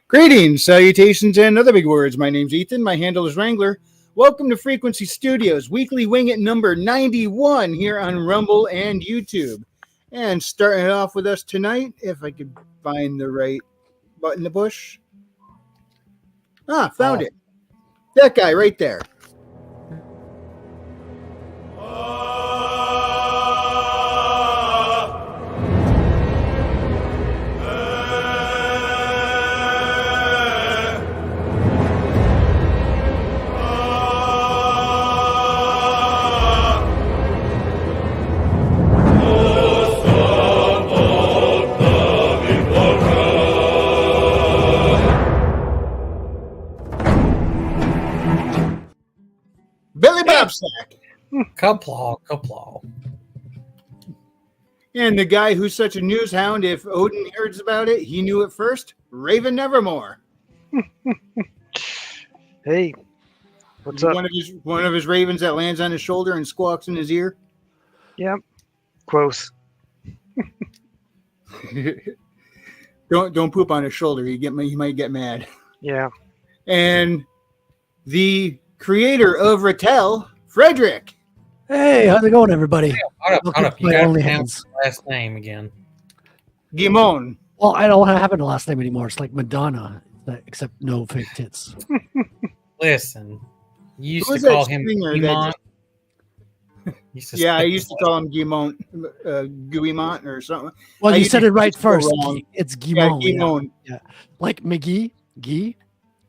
Greetings, salutations, and other big words. My name's Ethan. My handle is Wrangler. Welcome to Frequency Studios, weekly wing it number 91 here on Rumble and YouTube. And starting it off with us tonight, if I could find the right button to push. Found it. That guy right there. Billy Bobsack. Couple. And the guy who's such a news hound, if Odin hears about it, he knew it first. Raven Nevermore. Hey, what's up? One of his ravens that lands on his shoulder and squawks in his ear. Yep, close. Don't poop on his shoulder. He might get mad. Yeah. And the creator of Rattel, Frederick. Hey, how's it going, everybody? Hold up. You My got to only pronounce hands. the last name again. Gimon. Well, I don't have a last name anymore. It's like Madonna, except no fake tits. Listen, you used Who was to call that him singer Gimon. Yeah, I used to call him Gimon, Guimont or something. Well, I you used said to it right spell first. wrong. It's Yeah, Guimont. Gimon. Yeah. Like McGee, Guy,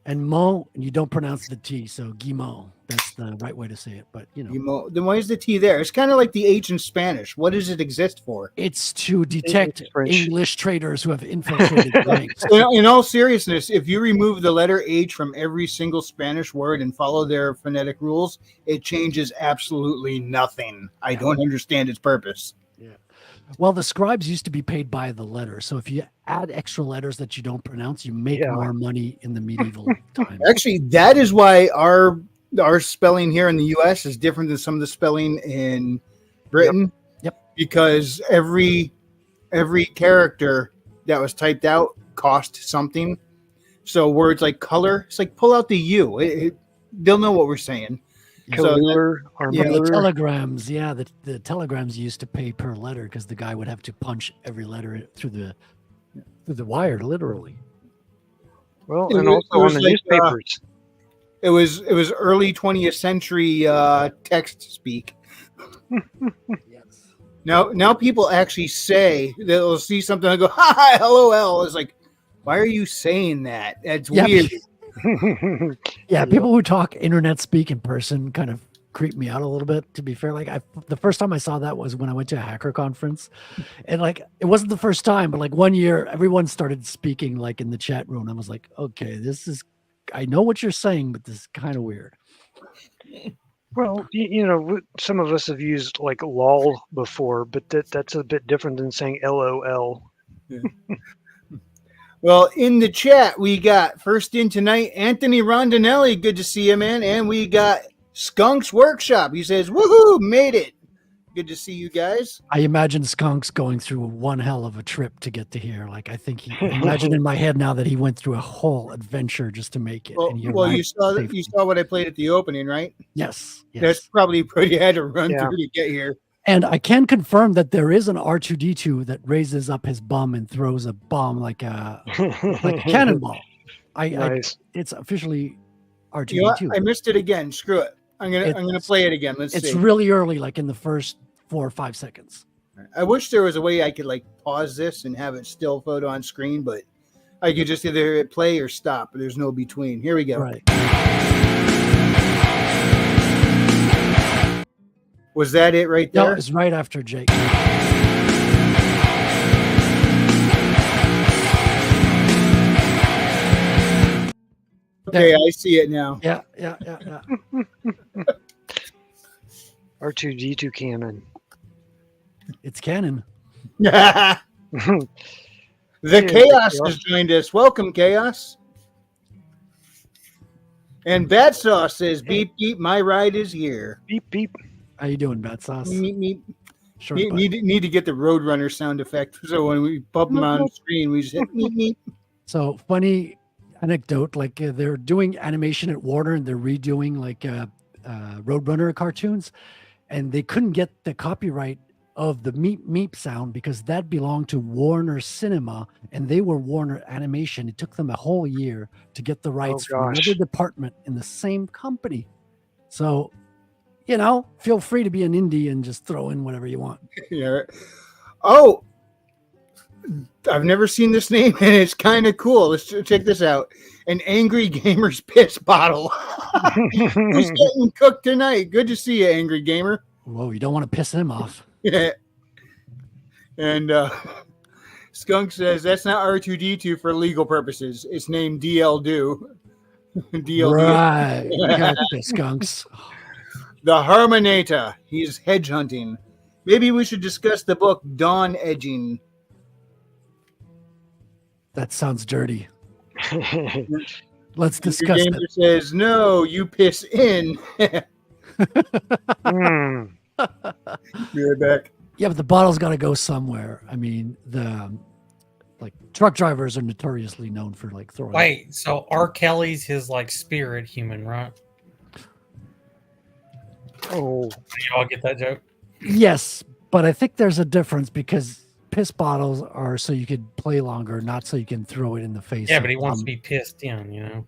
and Mo, and you don't pronounce the T, so Guimont. That's the right way to say it. But, Gimon. Then why is the T there? It's kind of like the H in Spanish. What does it exist for? it's to detect French. English traders who have infiltrated the ranks. In all seriousness, if you remove the letter H from every single Spanish word and follow their phonetic rules, it changes absolutely nothing. I don't understand its purpose. Well, the scribes used to be paid by the letter. So if you add extra letters that you don't pronounce, you make Yeah. more money in the medieval times. Actually, that is why our spelling here in the U.S. is different than some of the spelling in Britain. Yep. Because every character that was typed out cost something. So words like color, it's like pull out the U. They'll know what we're saying. Cooler, yeah, The armadillo. telegrams, the telegrams used to pay per letter because the guy would have to punch every letter through the wire, literally. Well, It and was- also it on was the like, newspapers. It was early 20th century text speak. Yes. Now people actually say they'll see something and go, "Hi, LOL." It's like, why are you saying that? That's Yeah, weird. Yeah, people who talk internet speak in person kind of creep me out a little bit. To be fair, the first time I saw that was when I went to a hacker conference, and it wasn't the first time, but one year everyone started speaking in the chat room. I was like, okay, I know what you're saying, but this is kind of weird. Well, some of us have used lol before, but that's a bit different than saying LOL. Well, in the chat, we got first in tonight, Anthony Rondinelli. Good to see you, man. And we got Skunk's Workshop. He says, "Woohoo, made it." Good to see you guys. I imagine Skunk's going through one hell of a trip to get to here. I think imagine in my head now that he went through a whole adventure just to make it. Well, and he you arrived saw safely. you saw what I played at the opening, right? Yes. That's probably what you had to run Yeah. through to get here. And I can confirm that there is an R2D2 that raises up his bum and throws a bomb like a cannonball. Nice. It's officially R2D2. You know what? I missed it again. Screw it. I'm gonna play it again. Let's It's see. really early, in the first 4 or 5 seconds. I wish there was a way I could pause this and have it still photo on screen, but I could just either hit play or stop. There's no between. Here we go. Right. Was that it right No, there? it's right after Jake. Okay, I see it now. Yeah. R2D2 cannon. It's canon. The Chaos has joined us. Welcome, Chaos. And Bad Sauce says, "Beep beep, my ride is here." Beep beep. How you doing, Bat Sauce? Meep, meep. Short Need to get the Roadrunner sound effect. So when we pop them on the screen, we just hit meep meep. So funny. anecdote. Like they're doing animation at Warner, and they're redoing like Roadrunner cartoons, and they couldn't get the copyright of the meep meep sound because that belonged to Warner Cinema, and they were Warner Animation. It took them a whole year to get the rights from gosh. another department in the same company. So, feel free to be an indie and just throw in whatever you want. Yeah. Oh, I've never seen this name, and it's kind of cool. Let's check this out. An Angry Gamer's piss bottle. Who's getting cooked tonight? Good to see you, Angry Gamer. Whoa, you don't want to piss him off. Yeah. And Skunk says that's not R2D2 for legal purposes. It's named DL Do. DL Right. You got the skunks. The Harmonata. He's hedge hunting. Maybe we should discuss the book Dawn Edging. That sounds dirty. Let's discuss Gamer it. says, no, you piss in. Mm. Be right back. Yeah, but the bottle's got to go somewhere. I mean, the truck drivers are notoriously known for throwing. Wait, so R. Kelly's his spirit human, right? Oh, Do y'all get that joke? Yes, but I think there's a difference because piss bottles are so you could play longer, not so you can throw it in the face. Yeah, of but he wants some- to be pissed in,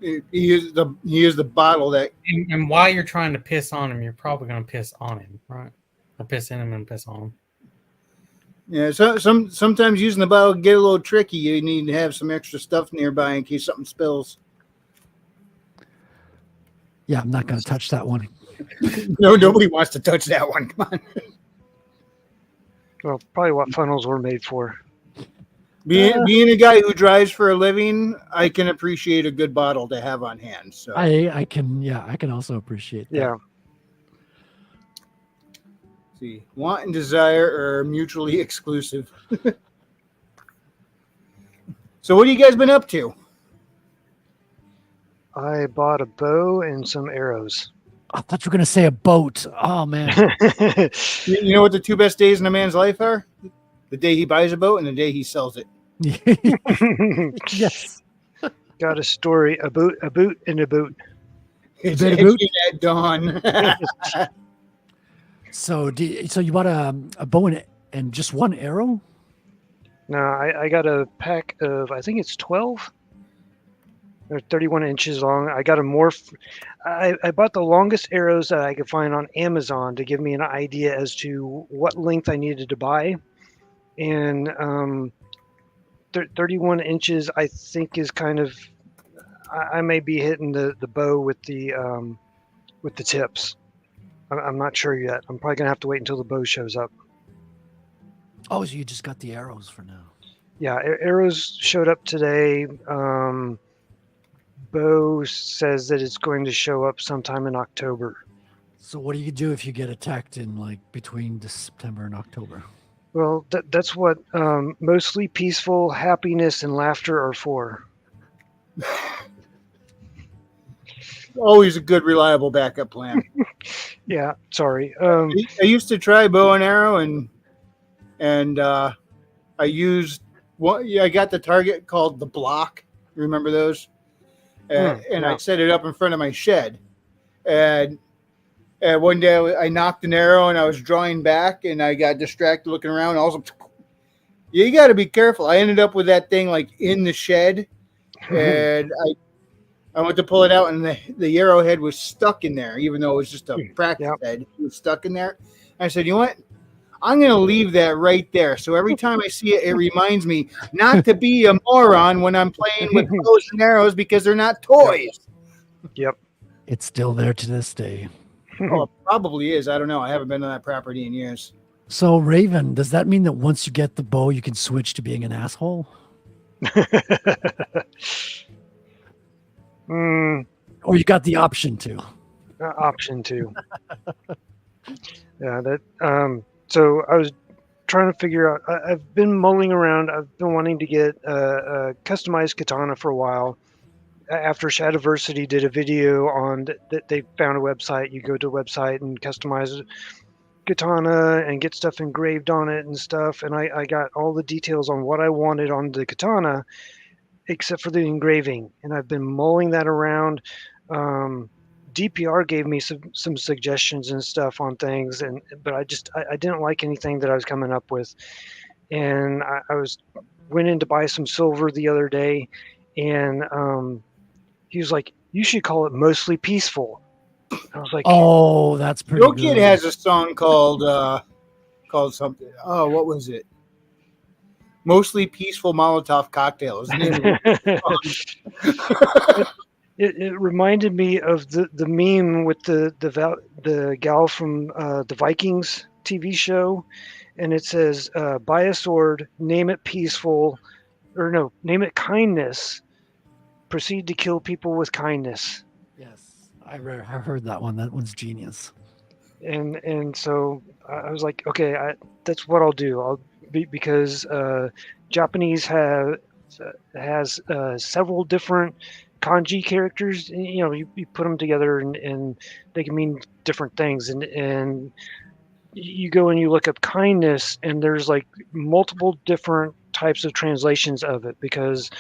He is the bottle that And while you're trying to piss on him, you're probably going to piss on him, right? Or piss in him and piss on him. yeah. Sometimes using the bottle can get a little tricky. You need to have some extra stuff nearby in case something spills. Yeah, I'm not going to touch that one. No, nobody wants to touch that one. Come on. well, probably what funnels were made for. Being a guy who drives for a living, I can appreciate a good bottle to have on hand. So I can also appreciate that. Yeah. see, want and desire are mutually exclusive. So what have you guys been up to? I bought a bow and some arrows. I thought you were going to say a boat. Oh man. You know what the two best days in a man's life are? The day he buys a boat and the day he sells it. Yes. Got a story, a boot, and a boot. It's Bit of edgy at dawn. So you bought a bow and just one arrow? No, I got a pack of, I think it's 12. They're 31 inches long. I got a morph. I bought the longest arrows that I could find on Amazon to give me an idea as to what length I needed to buy. And 31 inches, I think, is kind of. I may be hitting the bow with the tips. I'm not sure yet. I'm probably gonna have to wait until the bow shows up. Oh, so you just got the arrows for now. Yeah, arrows showed up today. Bow says that it's going to show up sometime in October. So what do you do if you get attacked in between September and October? Well, that's what mostly peaceful happiness and laughter are for. Always a good, reliable backup plan. Yeah, sorry. I used to try bow and arrow, and I used one. Yeah, I got the target called the block. You remember those? And yeah. I set it up in front of my shed, and one day I knocked an arrow, and I was drawing back, and I got distracted looking around. Also, you got to be careful. I ended up with that thing in the shed, and I went to pull it out, and the arrowhead was stuck in there, even though it was just a practice head. It was stuck in there. I said, you know what? I'm going to leave that right there. So every time I see it, it reminds me not to be a moron when I'm playing with bows and arrows because they're not toys. Yep. It's still there to this day. Oh, it probably is. I don't know. I haven't been on that property in years. So Raven, does that mean that once you get the bow, you can switch to being an asshole? Or you got the option to? Option 2. Yeah, that. So I was trying to figure out. I've been mulling around. I've been wanting to get a customized katana for a while. After Shadowversity did a video on that, they found a website. You go to a website and customize katana and get stuff engraved on it and stuff. And I got all the details on what I wanted on the katana. except for the engraving, and I've been mulling that around. DPR gave me some suggestions and stuff on things, but I didn't like anything that I was coming up with, and I went in to buy some silver the other day, and he was like, "You should call it Mostly Peaceful." I was like, Oh, that's pretty Joe good. Kid has a song called something. Oh, what was it? Mostly Peaceful Molotov Cocktail is the name of it. It reminded me of the meme with the gal from the Vikings TV show, and it says, "Buy a sword, name it peaceful, or no, name it kindness. Proceed to kill people with kindness." Yes, I heard that one. That one's genius. And so I was like, okay, that's what I'll do. Because Japanese has several different kanji characters. You know, you put them together and they can mean different things. And you go and you look up kindness, and there's like multiple different types of translations of it, because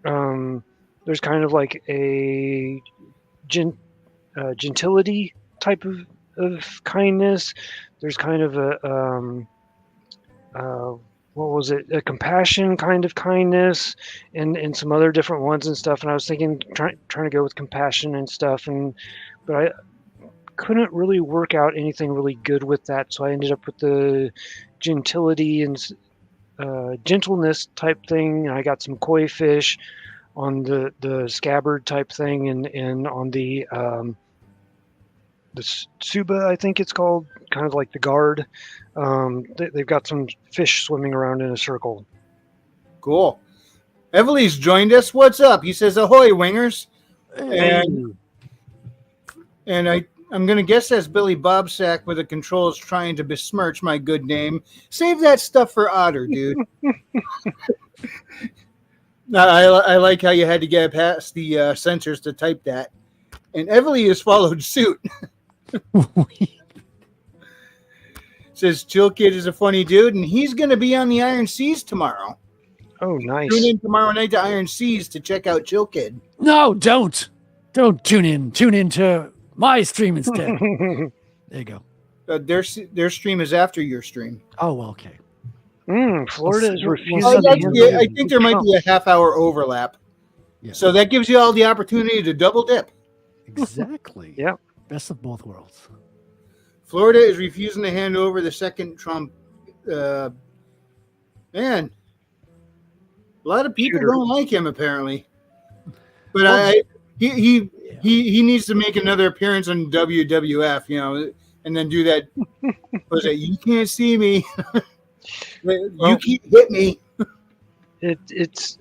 there's kind of like a gentility type of kindness. There's kind of what was it? A compassion kind of kindness, and some other different ones and stuff. And I was thinking, trying to go with compassion and stuff, but I couldn't really work out anything really good with that. So I ended up with the gentility and gentleness type thing. And I got some koi fish on the scabbard type thing, and on the Suba, I think it's called, kind of like the guard. They've got some fish swimming around in a circle. Cool. Everly's joined us. What's up? He says, "Ahoy, wingers!" And I'm going to guess that's Billy Bobsack with the controls trying to besmirch my good name. Save that stuff for Otter, dude. I like how you had to get past the censors to type that. And Everly has followed suit. Says Chill Kid is a funny dude, and he's going to be on the Iron Seas tomorrow. Oh, nice. Tune in tomorrow night to Iron Seas to check out Chill Kid. No, don't tune in. Tune in to my stream instead. There you go. Their stream is after your stream. Oh, well, okay. Florida is refusing. I think there might be a half-hour overlap. Yeah. So that gives you all the opportunity to double dip. Exactly. Yeah. Best of both worlds. Florida is refusing to hand over the second Trump. Man, a lot of people don't like him apparently. But he needs to make another appearance on WWF, and then do that. Was it? You can't see me. You can't hit me. It's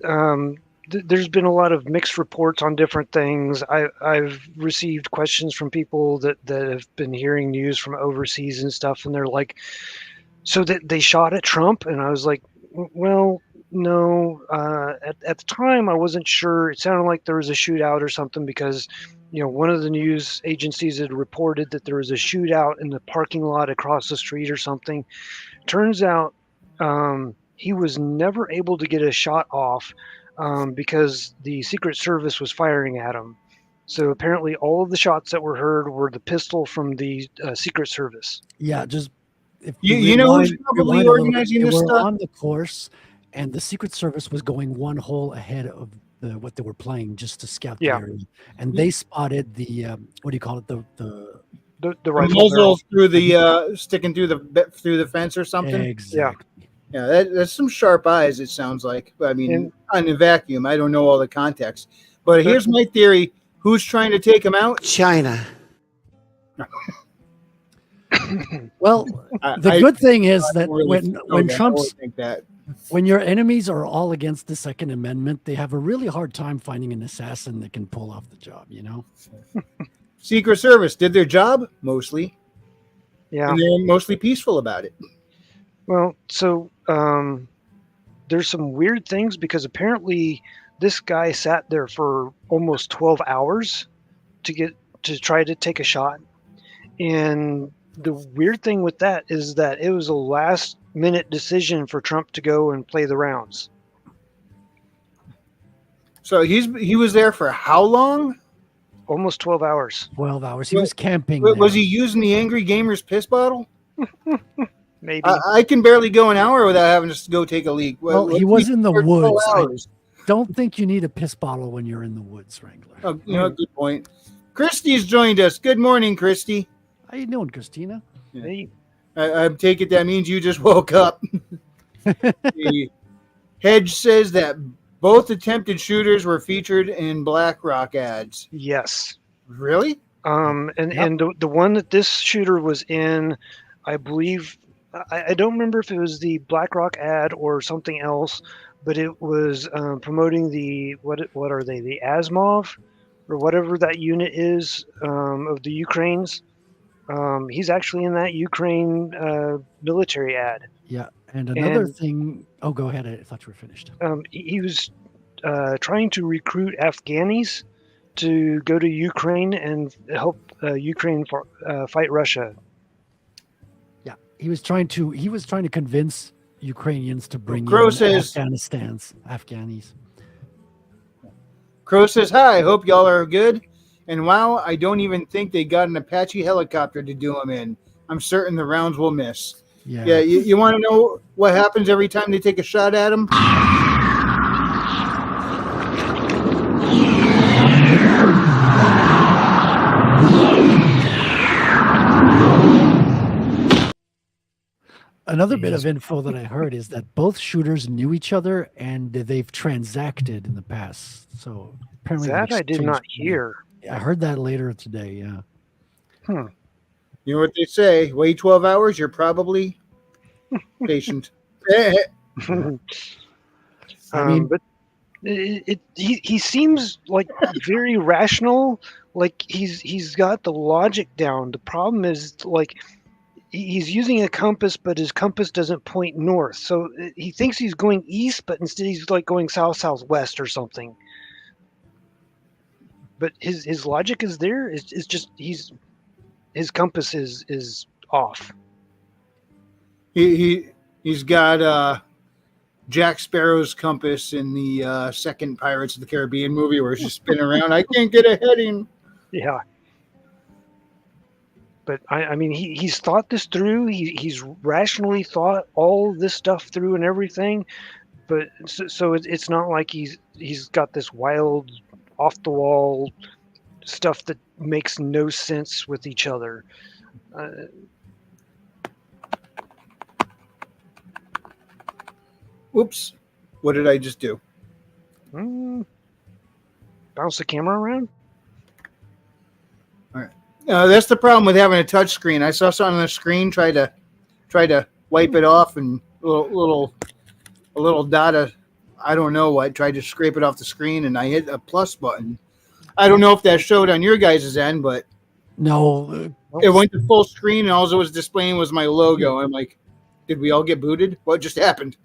there's been a lot of mixed reports on different things. I've received questions from people that have been hearing news from overseas and stuff, and they're like, "So that they shot at Trump?" And I was like, "Well, no. At the time, I wasn't sure. It sounded like there was a shootout or something, because one of the news agencies had reported that there was a shootout in the parking lot across the street or something. Turns out he was never able to get a shot off because the Secret Service was firing at him. So apparently all of the shots that were heard were the pistol from the Secret Service." Yeah, just if you know who's probably rewind a little organizing bit, this they were stuff? on the course, and the Secret Service was going one hole ahead of what they were playing just to scout the area, and they spotted the what do you call it, the rifle muzzle barrel. through the sticking through the fence or something. exactly. Yeah, that's some sharp eyes. It sounds like. I mean, on the vacuum, I don't know all the context, but here's my theory: who's trying to take him out? China. Well, the good thing is that when Trump's think that. when your enemies are all against the Second Amendment, they have a really hard time finding an assassin that can pull off the job. Secret Service did their job mostly, Yeah. and they're mostly peaceful about it. Well, so there's some weird things, because apparently this guy sat there for almost 12 hours to try to take a shot. And the weird thing with that is that it was a last minute decision for Trump to go and play the rounds. So he was there for how long? Almost 12 hours. 12 hours. He was camping. Was there. he using the Angry Gamer's piss bottle? Maybe. I can barely go an hour without having to go take a leak. Well, What he was in the for 12 woods. hours? Don't think you need a piss bottle when you're in the woods, Wrangler. Oh, good point. Christy's joined us. Good morning, Christy. How you doing, Christina? Hey, I take it that means you just woke up. The Hedge says that both attempted shooters were featured in BlackRock ads. yes. Really? And Yep. the one that this shooter was in, I believe, I don't remember if it was the BlackRock ad or something else, but it was promoting the what are they, the Azmov or whatever that unit is of the Ukraine's. He's actually in that Ukraine military ad. Yeah. And another And- thing. Oh, go ahead. I thought you were finished. He was trying to recruit Afghanis to go to Ukraine and help Ukraine fight Russia. Yeah. He was trying to convince Ukrainians to bring Crow in says- Afghanis. Crow says, hi, hope y'all are good. And wow, I don't even think they got an Apache helicopter to do them in. I'm certain the rounds will miss. Yeah. Yeah, you want to know what happens every time they take a shot at them? Another bit of info that I heard is that both shooters knew each other and they've transacted in the past. So apparently they That I did exchanged not money. hear. I heard that later today. Yeah. You know what they say? Wait 12 hours, you're probably patient. I mean- But he seems like very rational. Like he's got the logic down. The problem is like he's using a compass, but his compass doesn't point north. So he thinks he's going east, but instead he's like going south southwest or something. But his logic is there. It's just his compass is off. He's got Jack Sparrow's compass in the second Pirates of the Caribbean movie where it's just spinning around. I can't get a heading. Yeah. But I mean, he's thought this through. He's rationally thought all this stuff through and everything. But so it's not like he's got this wild, off the wall stuff that makes no sense with each other. Oops. What did I just do? Bounce the camera around. That's the problem with having a touch screen. I saw something on the screen, try to wipe it off, and a little dot of I don't know what, tried to scrape it off the screen, and I hit a plus button. I don't know if that showed on your guys' end, but No, it went to full screen, and all it was displaying was my logo. I'm like, did we all get booted? What just happened?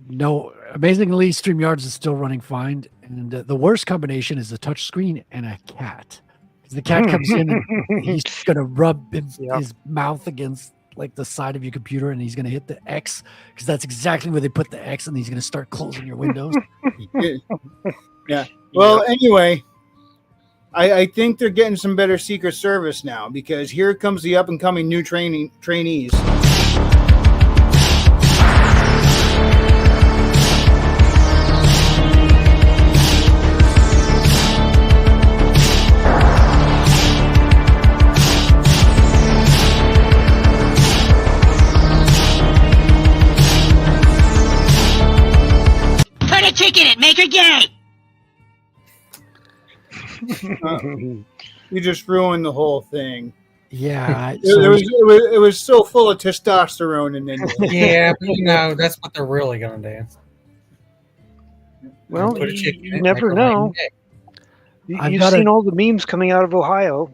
no. Amazingly, StreamYards is still running fine. And the worst combination is a touch screen and a cat. 'Cause the cat comes in and he's gonna rub his mouth against like the side of your computer, and he's gonna hit the X because that's exactly where they put the X, and he's gonna start closing your windows. Yeah. Well, anyway, I think they're getting some better Secret Service now because here comes the up and coming new trainees. Put a chick in it, make her gay. You just ruined the whole thing. Yeah. It was so full of testosterone, and then Yeah, but that's what they're really gonna do. Well, Put a chick in you it, never make her know. lame gay. I've You've got seen all the memes coming out of Ohio.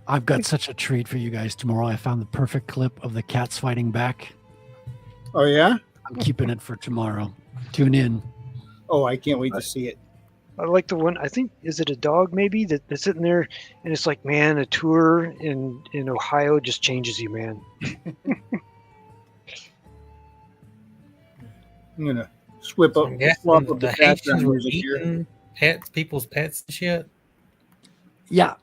I've got such a treat for you guys tomorrow. I found the perfect clip of the cats fighting back. oh yeah, I'm keeping it for tomorrow. Tune in. oh I can't wait to see it. I like the one. I think is it a dog maybe that's sitting there, and it's like, man, a tour in Ohio just changes you, man. I'm gonna swap So up I'm guessing the the background Haitians were music here. eating people's pets and shit? Yeah.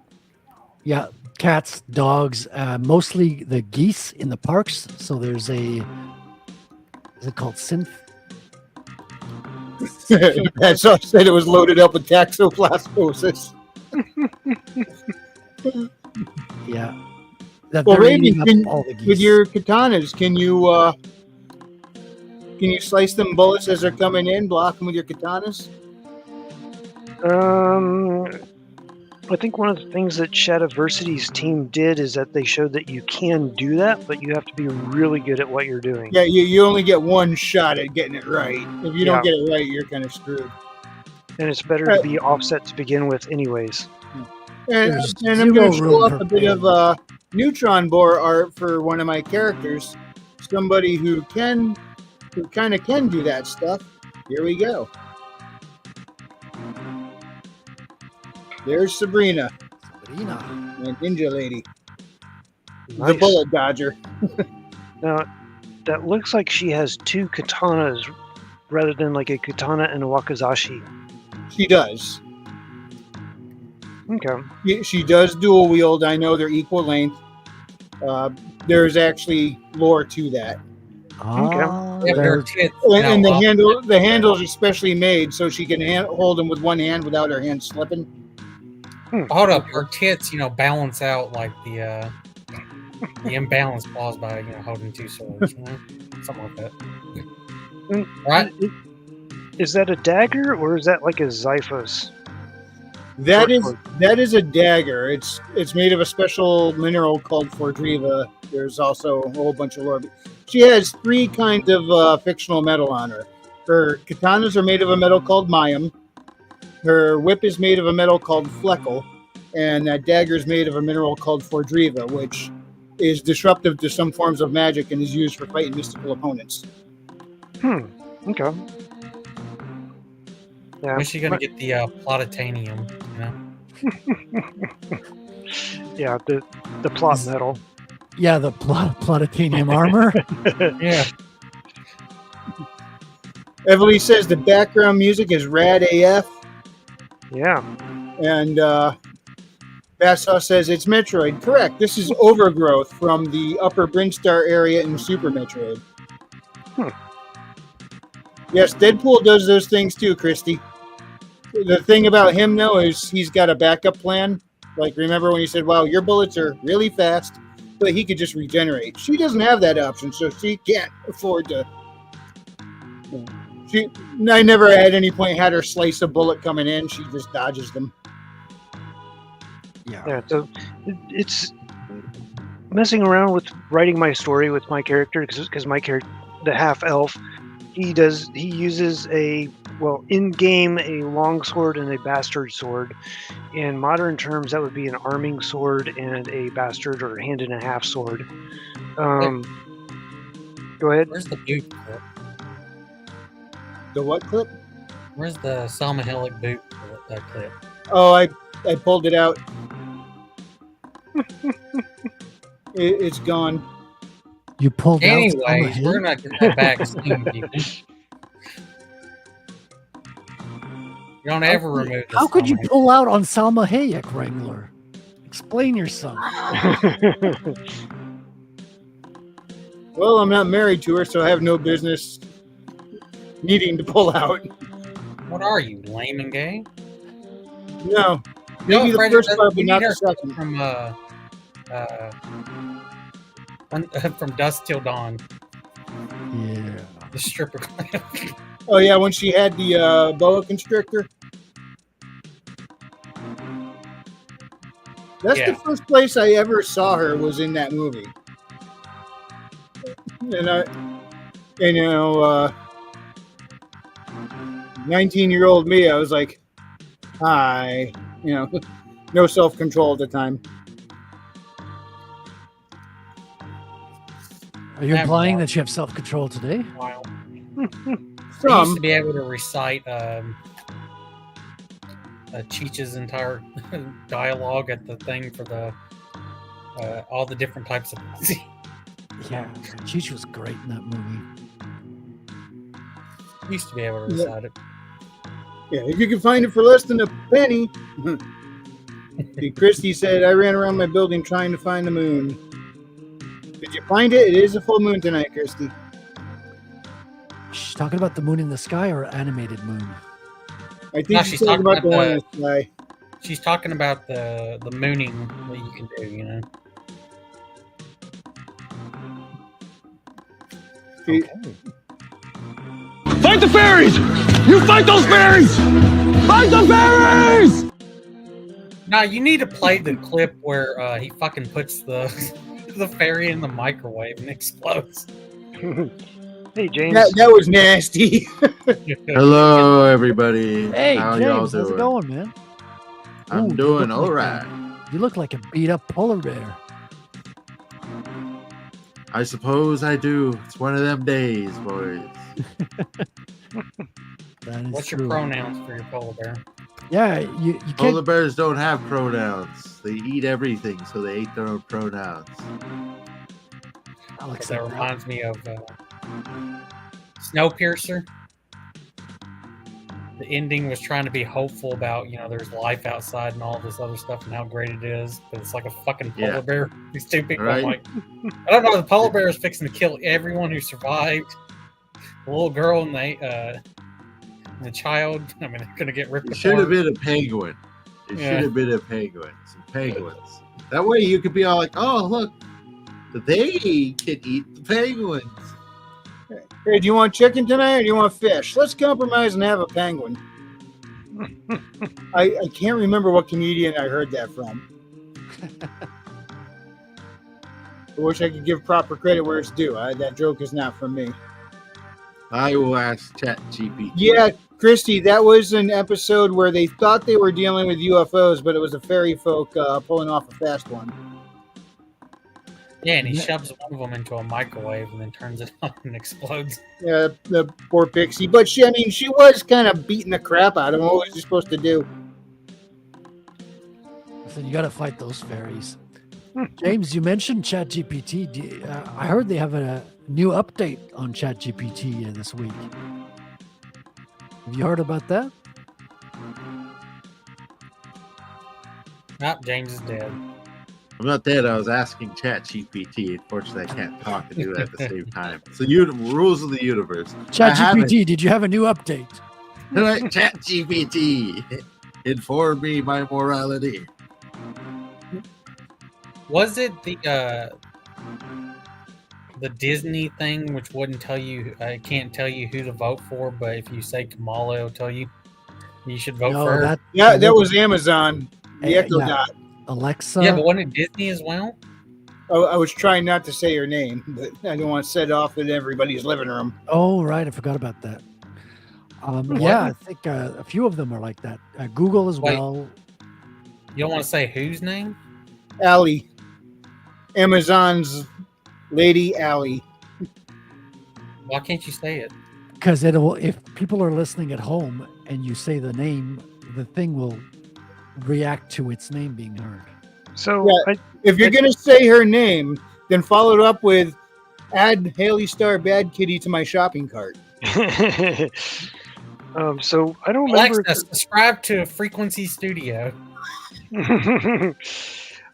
Yeah. Cats, dogs, mostly the geese in the parks. So there's is it called synth? That's all said it was loaded up with toxoplasmosis. Yeah. That Well, they're Raven, eating up all the with geese. your katanas, can you slice them bullets as they're coming in, block them with your katanas? I think one of the things that Shadiversity's team did is that they showed that you can do that, but you have to be really good at what you're doing. Yeah, you only get one shot at getting it right. If you don't Yeah. get it right, you're kind of screwed. And it's better to be offset to begin with anyways. And, There's and I'm going to zero show room up for a bit failure. of neutron bore art for one of my characters. Somebody who kind of can do that stuff. Here we go. There's Sabrina, Sabrina. my ninja lady, the Nice. bullet dodger. Now, that looks like she has two katanas rather than like a katana and a wakizashi. She does. Okay. She does dual wield. I know they're equal length. There's actually lore to that, Ah, Yeah, but her there- tits. and now the handle's especially made so she can hold them with one hand without her hand slipping. Hold up, her tits, balance out like the imbalance caused by holding two swords, something like that. Mm, Right? Is that a dagger or is that like a Xiphos? That Short is a dagger. It's made of a special mineral called Fordriva. There's also a whole bunch of lore. She has three kinds of fictional metal on her. Her katanas are made of a metal called Mayim. Her whip is made of a metal called Fleckel, and that dagger is made of a mineral called Fordriva, which is disruptive to some forms of magic and is used for fighting mystical opponents. Okay. Yeah. When's she gonna get the plutonium? Yeah, the plot metal. yeah, the plutonium armor. Yeah. Everly says the background music is rad AF, Yeah. and Bassaw says it's Metroid. Correct. This is Overgrowth from the Upper Brinstar area in Super Metroid. Yes, Deadpool does those things too, Christy. The thing about him, though, is he's got a backup plan. Like, remember when he said, wow, your bullets are really fast, but he could just regenerate. She doesn't have that option, so she can't afford to. I never at any point had her slice a bullet coming in. She just dodges them. Yeah. So it's messing around with writing my story with my character because my character, the half elf, he uses in game a long sword and a bastard sword. In modern terms, that would be an arming sword and a bastard or hand and a half sword. Go ahead. Where's the boot clip? The what clip? Where's the Salmahelic boot clip? Oh, I pulled it out. It's gone. You pulled out. Anyways, we're not getting that back soon, people. You don't ever remove the How could you Salma pull out on Salma Hayek, Wrangler? Explain yourself. Well, I'm not married to her, so I have no business needing to pull out. What are you, lame and gay? No. No, Maybe the Fred, first part, we but not need the her second. from Dusk Till Dawn, Yeah. the stripper clip. Oh, yeah, when she had the boa constrictor. That's Yeah. the first place I ever saw her was in that movie. And 19-year-old me, I was like, hi, no self-control at the time. Are you implying that you have self-control today? Wow. I used to be able to recite Cheech's entire dialogue at the thing for the all the different types of. Yeah. Cheech was great in that movie. Used to be able to recite it. Yeah, if you can find it for less than a penny. See, Christy said, I ran around my building trying to find the moon. Did you find it? It is a full moon tonight, Christy. She's talking about the moon in the sky or animated moon? I think No, she's she's talking talking about the about one in the sky. She's talking about the mooning that you can do, you know. See, Fight the fairies! You fight those fairies! Fight the fairies! Now you need to play the clip where he fucking puts the the fairy in the microwave and explodes. Hey, James. that was nasty. Hello, everybody. Hey, How James, y'all how's it doing? going, man? I'm Ooh, you doing look all like right. You look like a beat up polar bear. I suppose I do. It's one of them days, boys. That is What's true. your pronouns for your polar bear? Yeah, you can't. Polar bears don't have pronouns. They eat everything, so they ate their own pronouns. I'll That accept that. reminds me of Snowpiercer. The ending was trying to be hopeful about, you know, there's life outside and all this other stuff and how great it is, but it's like a fucking polar Yeah. bear. These two people, Right. I'm like, I don't know. The polar bear is fixing to kill everyone who survived. The little girl and the child. I mean, they're gonna get ripped It should have apart. been a penguin. It Yeah. should have been a penguin. Some penguins. That way you could be all like, oh, look, they can eat the penguins. Hey, do you want chicken tonight or do you want fish? Let's compromise and have a penguin. I can't remember what comedian I heard that from. I wish I could give proper credit where it's due. That joke is not from me. I will ask ChatGPT. Yeah, Christy, that was an episode where they thought they were dealing with UFOs, but it was a fairy folk pulling off a fast one. Yeah, and he Yeah. shoves one of them into a microwave and then turns it on and explodes. Yeah, the poor pixie. But she was kind of beating the crap out of him. What was he supposed to do? So you got to fight those fairies. James, you mentioned ChatGPT. I heard they have a new update on ChatGPT this week. Have you heard about that? Nope, James is dead. I'm not dead. I was asking ChatGPT. Unfortunately, I can't talk and do it at the same time. So, rules of the universe. I haven't. ChatGPT, did you have a new update? ChatGPT, inform me my morality. Was it the Disney thing, which wouldn't tell you? I can't tell you who to vote for, but if you say Kamala, it'll tell you you should vote for her. Yeah, that was Amazon. The Echo yeah. Dot. Alexa. Yeah, but wasn't it Disney as well? I was trying not to say her name, but I don't want to set off in everybody's living room. Oh, right. I forgot about that. Yeah, I think a few of them are like that. Google as Wait. well. You don't want to say whose name? Allie. Amazon's Lady Allie. Why can't you say it? Because if people are listening at home and you say the name, the thing will react to its name being heard. So Yeah. If you're going to say her name, then follow it up with add Haley Star Bad Kitty to my shopping cart. so I don't remember. Alexa, subscribe to Frequency Studio.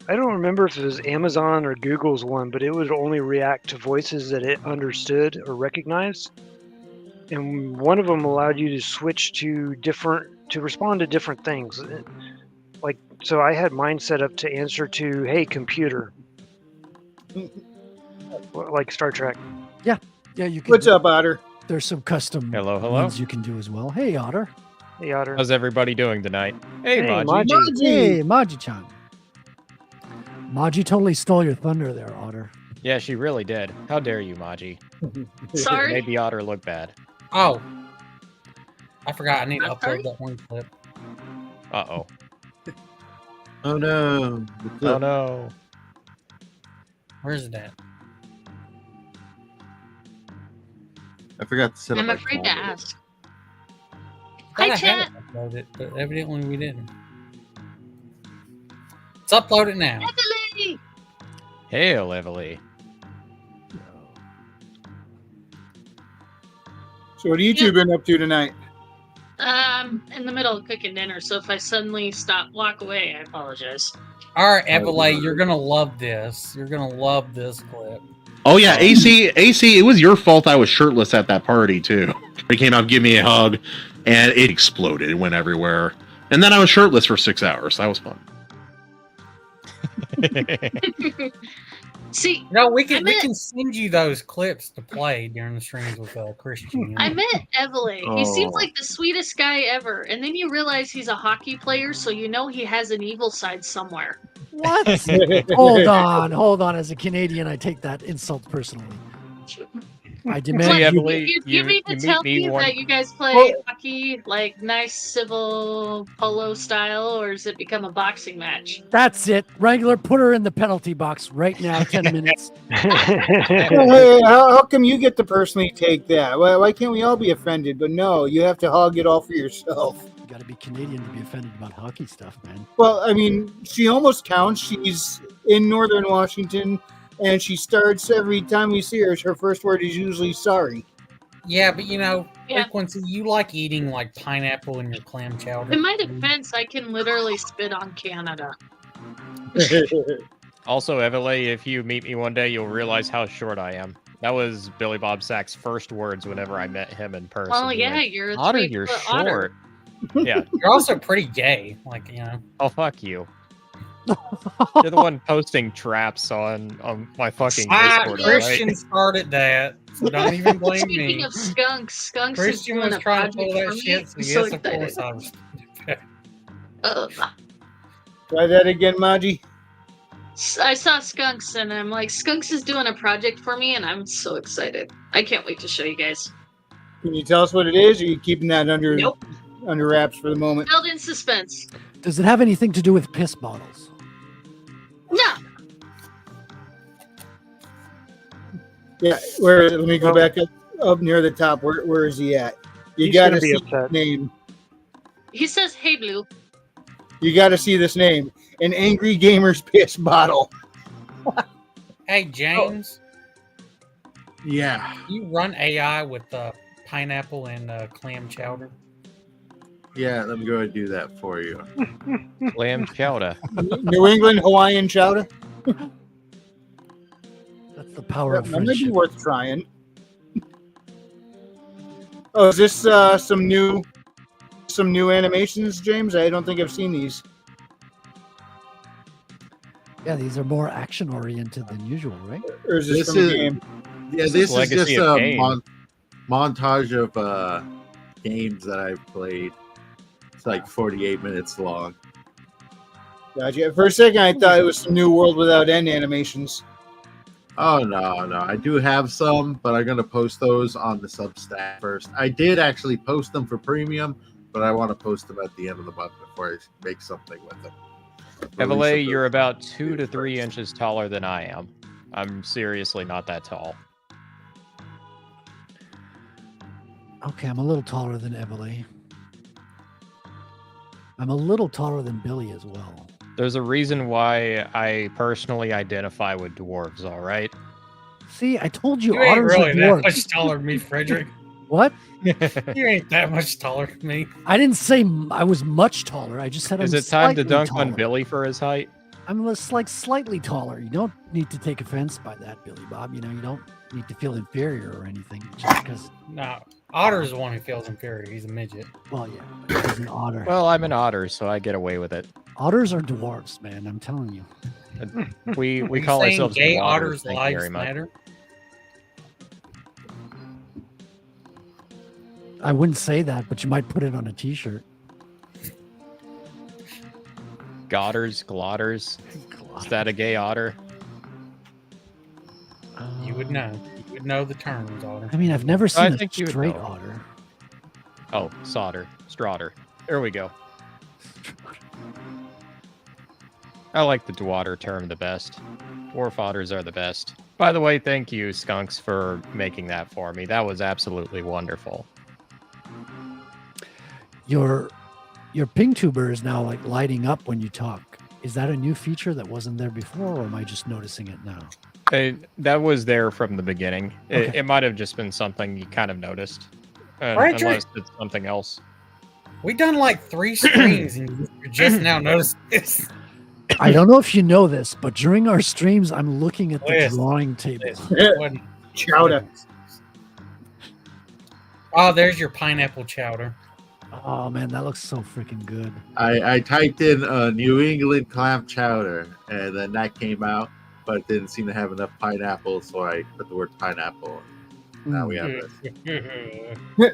I don't remember if it was Amazon or Google's one, but it would only react to voices that it understood or recognized. And one of them allowed you to switch to respond to different things. Like, so I had mine set up to answer to, hey, computer. Like Star Trek. Yeah, you can. What's up, Otter? There's some custom Hello. ones you can do as well. Hey, Otter. Hey, Otter. How's everybody doing tonight? Hey, Hey, Maji. Maji. Hey, Maji-chan. Maji totally stole your thunder there, Otter. Yeah, she really did. How dare you, Maji? Sorry. Made Otter look bad. Oh, I forgot. I need to I'm upload sorry? that one clip. Uh-oh. Oh no! Oh, no. Where's it at? I forgot to set up. I'm my afraid to folder. ask. Thought I Hi, had chat. it uploaded, but evidently we didn't. Let's upload it now. Emily! Hail, Evely. So what have you two been up to tonight? I'm in the middle of cooking dinner, so if I suddenly walk away, I apologize. All right, Evele, you're gonna love this. You're gonna love this clip. Oh yeah, AC, it was your fault I was shirtless at that party too. He came out, give me a hug, and it exploded. It went everywhere. And then I was shirtless for 6 hours. That was fun. See, No, we can send you those clips to play during the streams with Christian. You know? I met Evele. He seems Oh. like the sweetest guy ever, and then you realize he's a hockey player, so you know he has an evil side somewhere. What? Hold on. As a Canadian, I take that insult personally. I demand See, you. Emily, You mean to meet tell me me one- that you guys play hockey like nice civil polo style, or has it become a boxing match? That's it. Wrangler, put her in the penalty box right now. 10 minutes. Hey, how come you get to personally take that? Why can't we all be offended? But no, you have to hog it all for yourself. You got to be Canadian to be offended about hockey stuff, man. Well, I mean, she almost counts. She's in Northern Washington, and she starts every time we see her. Her first word is usually sorry. Yeah, but you know, Yeah. Frequency, you like eating like pineapple in your clam chowder. In my defense, I can literally spit on Canada. Also, Evele, if you meet me one day, you'll realize how short I am. That was Billy Bob Sack's first words whenever I met him in person. Oh He yeah, went, you're a Otter, 3 you're foot short. otter. Yeah. You're also pretty gay, like you know. Oh, fuck you. You're the one posting traps on my fucking Discord, all right? Christian started that, so don't even blame Speaking me. of Skunks Christian is was doing a trying to project pull for that me. shit, so I'm yes, so of excited. course I was. Try that again, Maji. I saw Skunks and I'm like, Skunks is doing a project for me, and I'm so excited. I can't wait to show you guys. Can you tell us what it is? Or are you keeping that under Nope. under wraps for the moment? Held in suspense. Does it have anything to do with piss bottles? No. Yeah. Where is it? Let me go back up near the top. Where is he at? You He's got gonna to be see upset. his name. He says, "Hey, Blue." You got to see this name. An Angry Gamer's piss bottle. Hey James, Yeah. you run AI with pineapple and clam chowder. Yeah, let me go ahead and do that for you. Clam chowder. New England Hawaiian chowder. That's the power of That might be friendship. worth trying. Oh, is this some new animations, James? I don't think I've seen these. Yeah, these are more action oriented than usual, right? Or is this, This from is- a game? Yeah, This this is is Legacy just of a Kain. montage of games that I've played. It's like 48 minutes long. Gotcha. For a second, I thought it was some New World Without End animations. Oh no, I do have some, but I'm gonna post those on the Substack first. I did actually post them for premium, but I want to post them at the end of the month before I make something with them. Evele, you're about 2 to 3 inches taller than I am. I'm seriously not that tall. Okay, I'm a little taller than Emily. I'm a little taller than Billy as well. There's a reason why I personally identify with dwarves, all right? See, I told you, You ain't otters really are that dwarves. much taller than me, Frederick. What? You ain't that much taller than me. I didn't say I was much taller. I just said Is I'm it time to slightly dunk taller. on Billy for his height? I'm like slightly taller. You don't need to take offense by that, Billy Bob. You know, you don't need to feel inferior or anything just because. No, Otter's the one who feels inferior. He's a midget. Well, yeah, but he's an otter. Well, I'm an otter, so I get away with it. Otters are dwarfs, man. I'm telling you. We Are you call saying ourselves gay waters, otters' thank you lives very much. matter. I wouldn't say that, but you might put it on a T-shirt. Godders, glotters. Is that a gay otter? You would know. You would know the terms, Otter. I mean, I've never I seen a think you would straight know. otter. Oh, Sodder. Straughter. There we go. I like the dwater term the best. Dwarf otters are the best. By the way, thank you, Skunks, for making that for me. That was absolutely wonderful. Your ping tuber is now like lighting up when you talk. Is that a new feature that wasn't there before, or am I just noticing it now? That was there from the beginning. Okay. It might have just been something you kind of noticed. Frederick! Unless it's something else. We done like 3 streams and you're just now noticing this. I don't know if you know this, but during our streams, I'm looking at the Yes. drawing table. Chowder. Oh, there's your pineapple chowder. Oh man, that looks so freaking good. I typed in New England clam chowder, and then that came out, but it didn't seem to have enough pineapple, so I put the word pineapple. Now we have this.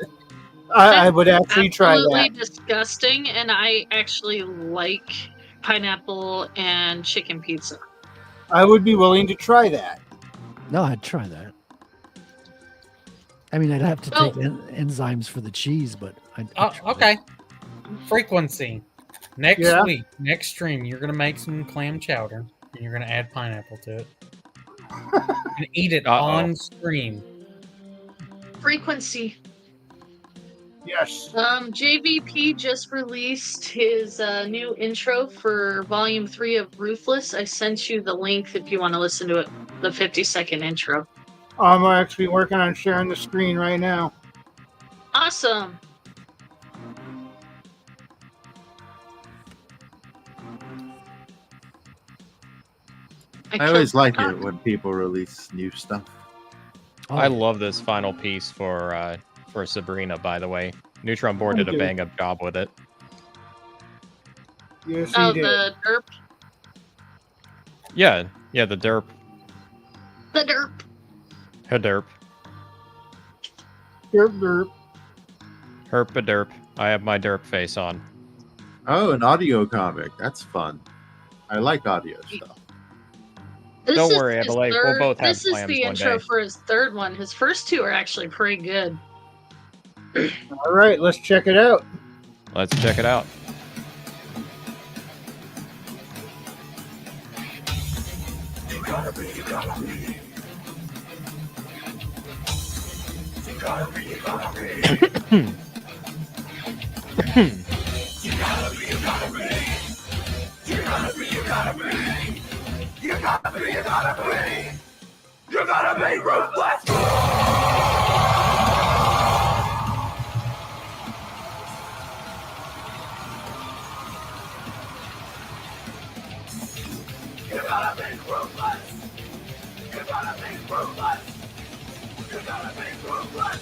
I would actually try Absolutely that. disgusting, and I actually like pineapple and chicken pizza. I would be willing to try that. No, I'd try that. I mean, I'd have to Oh. take enzymes for the cheese, but I'd Oh, try okay. Frequency. Next Yeah. week, next stream, you're gonna make some clam chowder and you're gonna add pineapple to it. And eat it on stream. Frequency. Yes. JVP just released his new intro for Volume 3 of Ruthless. I sent you the link if you want to listen to it. The 50-second intro. I'm actually working on sharing the screen right now. Awesome. I always like it when people release new stuff. Oh, I love this final piece for Sabrina, by the way. Neutron Board did a bang up job with it. Yes, Oh, he did. the derp. Yeah, the derp. The derp. Herp Derp, derp. a derp. I have my derp face on. Oh, an audio comic. That's fun. I like audio stuff. This Don't is worry, his Adelaide. We'll both have This is clams the one intro day. for his third one. His first 2 are actually pretty good. All right, let's check it out. Let's check it out. You gotta be ruthless! You gotta be ruthless! You gotta be ruthless! You gotta be ruthless!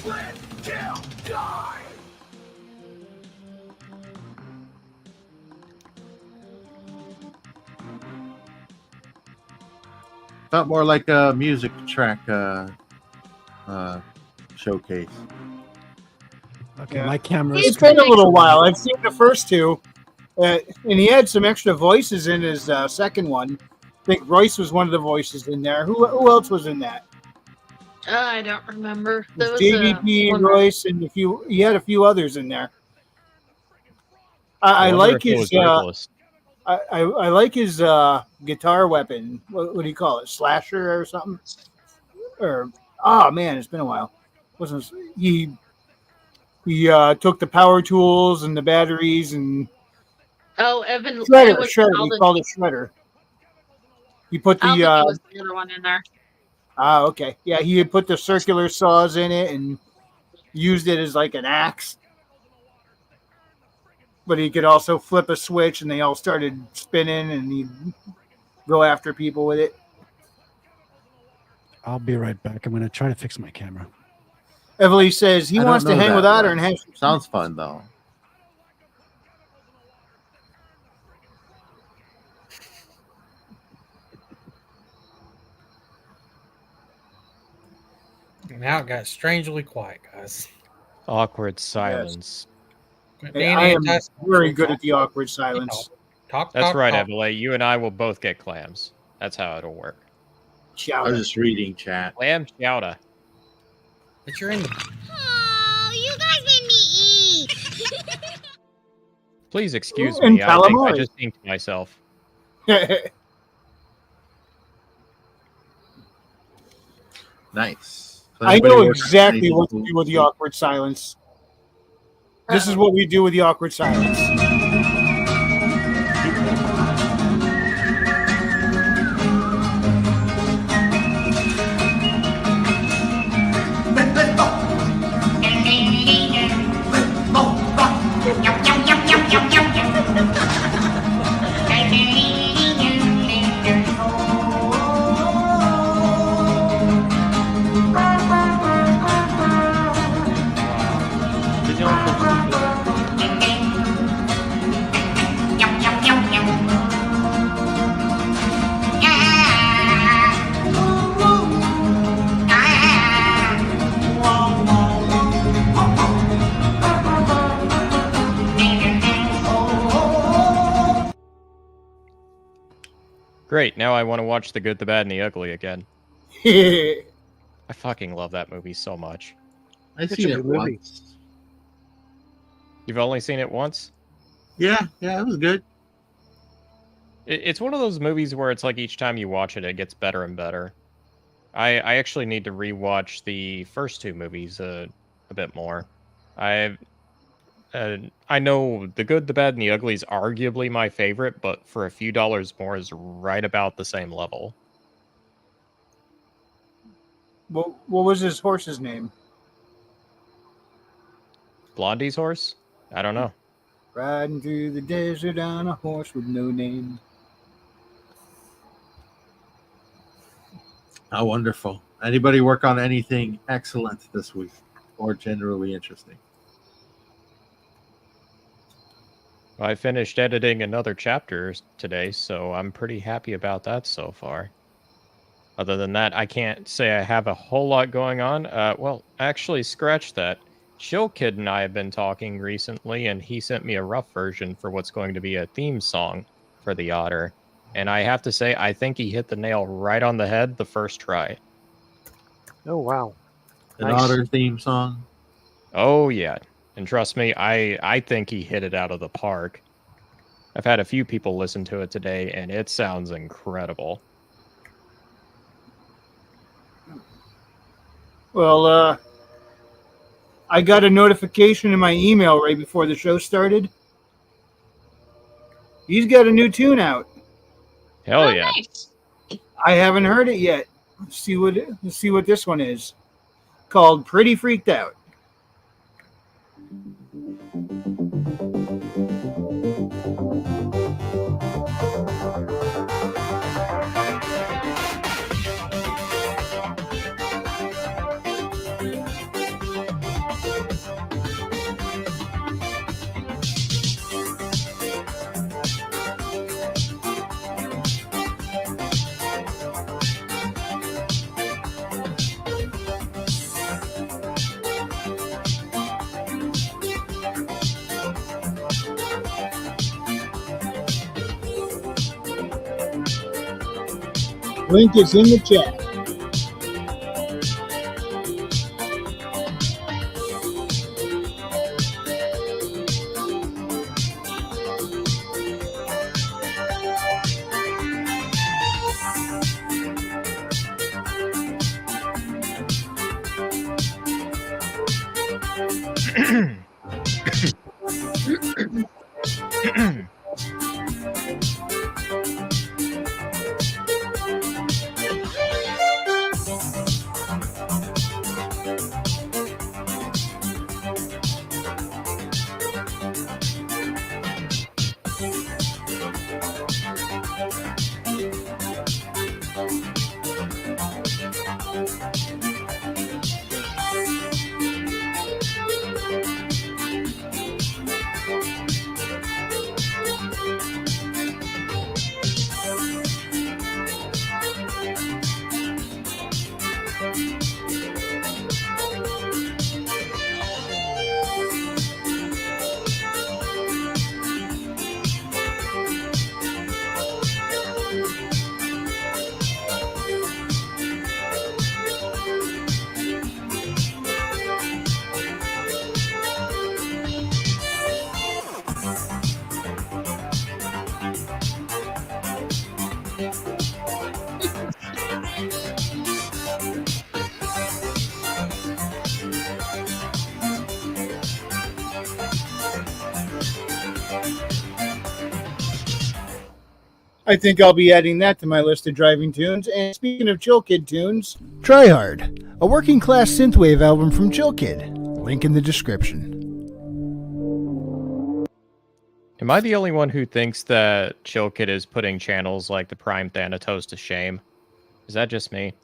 Live, kill, die! Felt more like a music track showcase. Okay, Yeah. my camera. It's been a little while. I've seen the first 2, and he had some extra voices in his second one. I think Royce was one of the voices in there. Who else was in that? I don't remember. It There was was JVP, one- Royce, and he had a few others in there. I wonder like if it his was Ruthless. I like his guitar weapon. What do you call it? Slasher or something? Or oh man, it's been a while. Wasn't he took the power tools and the batteries and Oh, Evan. shredder. it was Shredder. He Alden- called it shredder. He put Alden the was the other one in there. okay. Yeah, he had put the circular saws in it and used it as like an axe. But he could also flip a switch and they all started spinning and he'd go after people with it. I'll be right back. I'm gonna try to fix my camera. Everly says he I don't wants to know hang that with Otter one. and have Sounds fun though. Now it got strangely quiet, guys. Awkward silence. I am very good at the awkward silence. That's right, Adelaide. You and I will both get clams. That's how it'll work. I was just reading chat. Clam chowder. But you're in the Oh, you guys made me eat. Please excuse And me. I think I calamari. just inked myself. Nice. So I anybody know working on exactly anything what to cool? do with the awkward silence. This is what we do with the awkward silence. vision pour Great, now I want to watch The Good, the Bad, and the Ugly again. I fucking love that movie so much. I've It's seen a it good movie. once. You've only seen it once? Yeah, it was good. It's one of those movies where it's like each time you watch it, it gets better and better. I actually need to rewatch the first two movies a bit more. I know The Good, the Bad, and the Ugly is arguably my favorite, but for a few dollars more is right about the same level. What was his horse's name? Blondie's horse? I don't know. Riding through the desert on a horse with no name. How wonderful. Anybody work on anything excellent this week or generally interesting? I finished editing another chapter today, so I'm pretty happy about that so far. Other than that, I can't say I have a whole lot going on. Well, actually, scratch that. Chill Kid and I have been talking recently, and he sent me a rough version for what's going to be a theme song for the Otter. And I have to say, I think he hit the nail right on the head the first try. Oh, wow. An Nice. Otter theme song? Oh, yeah. And trust me, I think he hit it out of the park. I've had a few people listen to it today, and it sounds incredible. Well, I got a notification in my email right before the show started. He's got a new tune out. Hell Oh, yeah. nice. I haven't heard it yet. Let's see what this one is. Called Pretty Freaked Out. Link is in the chat. I think I'll be adding that to my list of driving tunes. And speaking of Chill Kid tunes, Try Hard, a working class synthwave album from Chill Kid. Link in the description. Am I the only one who thinks that Chill Kid is putting channels like the Prime Thanatos to shame? Is that just me?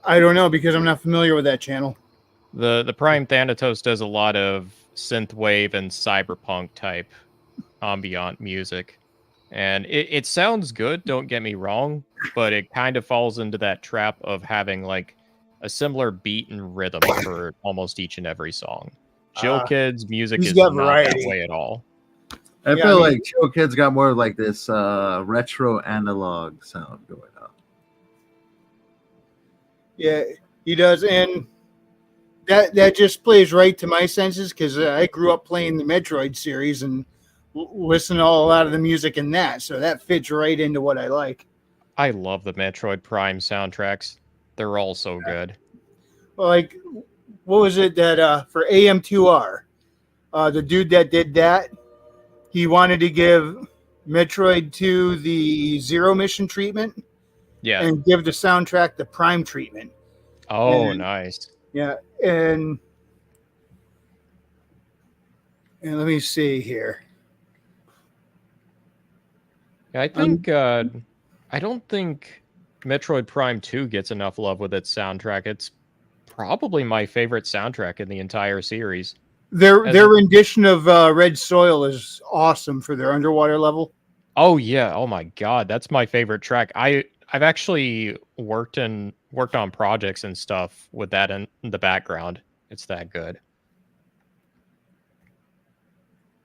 I don't know because I'm not familiar with that channel. The Prime Thanatos does a lot of synthwave and cyberpunk type ambient music. And it sounds good, don't get me wrong, but it kind of falls into that trap of having like a similar beat and rhythm for almost each and every song. Chill Kids music he's is got not that variety. way at all. I Yeah, feel I mean- like Chill Kids got more like this retro analog sound going on. Yeah, he does, and that just plays right to my senses because I grew up playing the Metroid series and listening to a lot of the music in that, so that fits right into what I like. I love the Metroid Prime soundtracks. They're all so good. Like, what was it that for AM2R, the dude that did that, he wanted to give Metroid 2 the Zero Mission treatment Yeah. and give the soundtrack the Prime treatment. Oh, and- nice. Yeah, and let me see here. I think I don't think Metroid Prime 2 gets enough love with its soundtrack. It's probably my favorite soundtrack in the entire series. Their As a- rendition of Red Soil is awesome for their underwater level. Oh yeah, oh my god, that's my favorite track. I've actually worked on projects and stuff with that in the background. It's that good.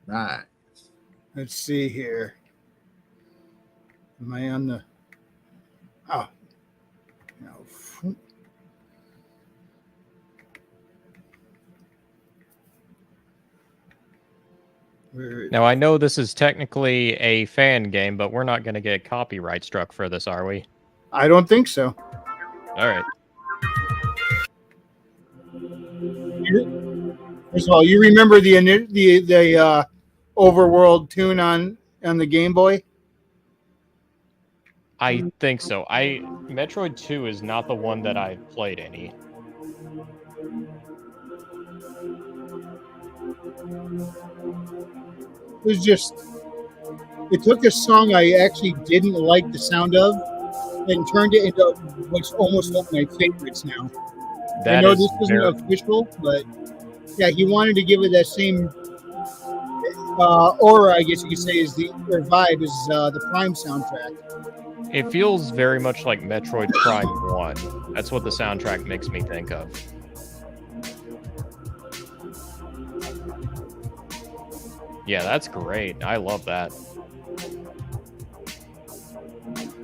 Nice. Let's see here. Am I on the? Oh, no. Now I know this is technically a fan game, but we're not going to get copyright struck for this, are we? I don't think so. All right. First of all, you remember the Overworld tune on the Game Boy? I think so. Metroid 2 is not the one that I played any. It was just, it took a song I actually didn't like the sound of and turned it into what's almost one of my favorites now. I That know is this isn't very- official, but yeah, he wanted to give it that same aura, I guess you could say, is the or vibe is the Prime soundtrack. It feels very much like Metroid Prime 1. That's what the soundtrack makes me think of. Yeah, that's great. I love that.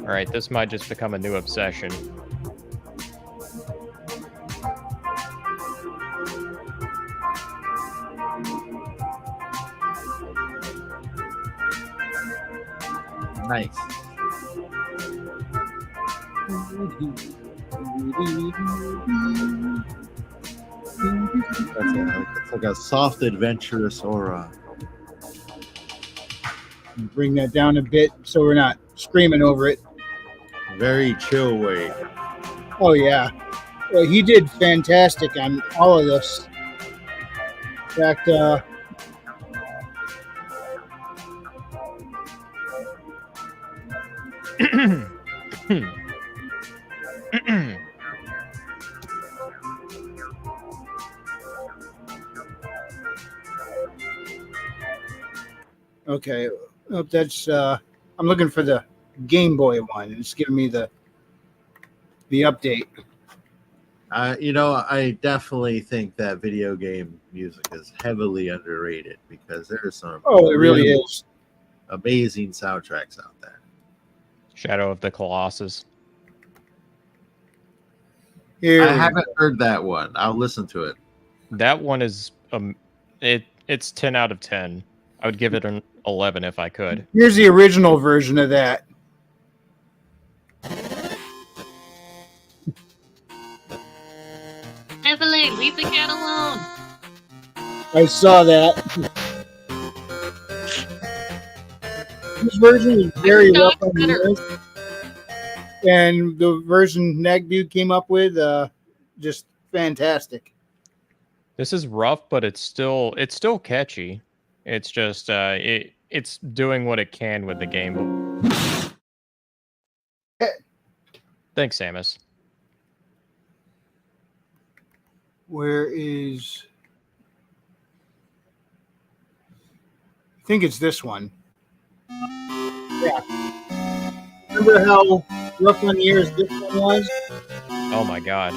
Alright, this might just become a new obsession. Nice. It's like a soft, adventurous aura. Bring that down a bit so we're not screaming over it. Very chill way. Oh yeah, well, he did fantastic on all of this. In fact, okay, oh, that's I'm looking for the Game Boy one. It's giving me the update. I definitely think that video game music is heavily underrated because there are some Oh, it really is. amazing soundtracks out there. Shadow of the Colossus. Here I we haven't heard that one. I'll listen to it. That one is it's 10 out of 10. I would give it an 11 if I could. Here's the original version of that. Evelyn, leave the cat alone. I saw that. This version is very rough on the earth. And the version Nagbu came up with, just fantastic. This is rough, but it's still catchy. It's just it's doing what it can with the game. Thanks, Samus. Where is think it's this one. Yeah. Remember how rough on the ears this one was? Oh my god.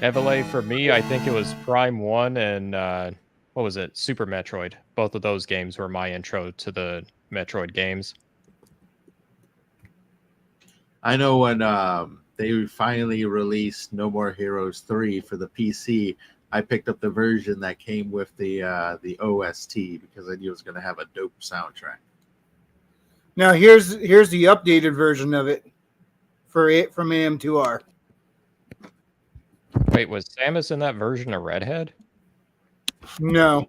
Evole, for me, I think it was Prime 1 and, what was it? Super Metroid. Both of those games were my intro to the Metroid games. I know when they finally released No More Heroes 3 for the PC, I picked up the version that came with the OST because I knew it was going to have a dope soundtrack. Now here's the updated version of it for it from AM2R. Wait, was Samus in that version a redhead? No.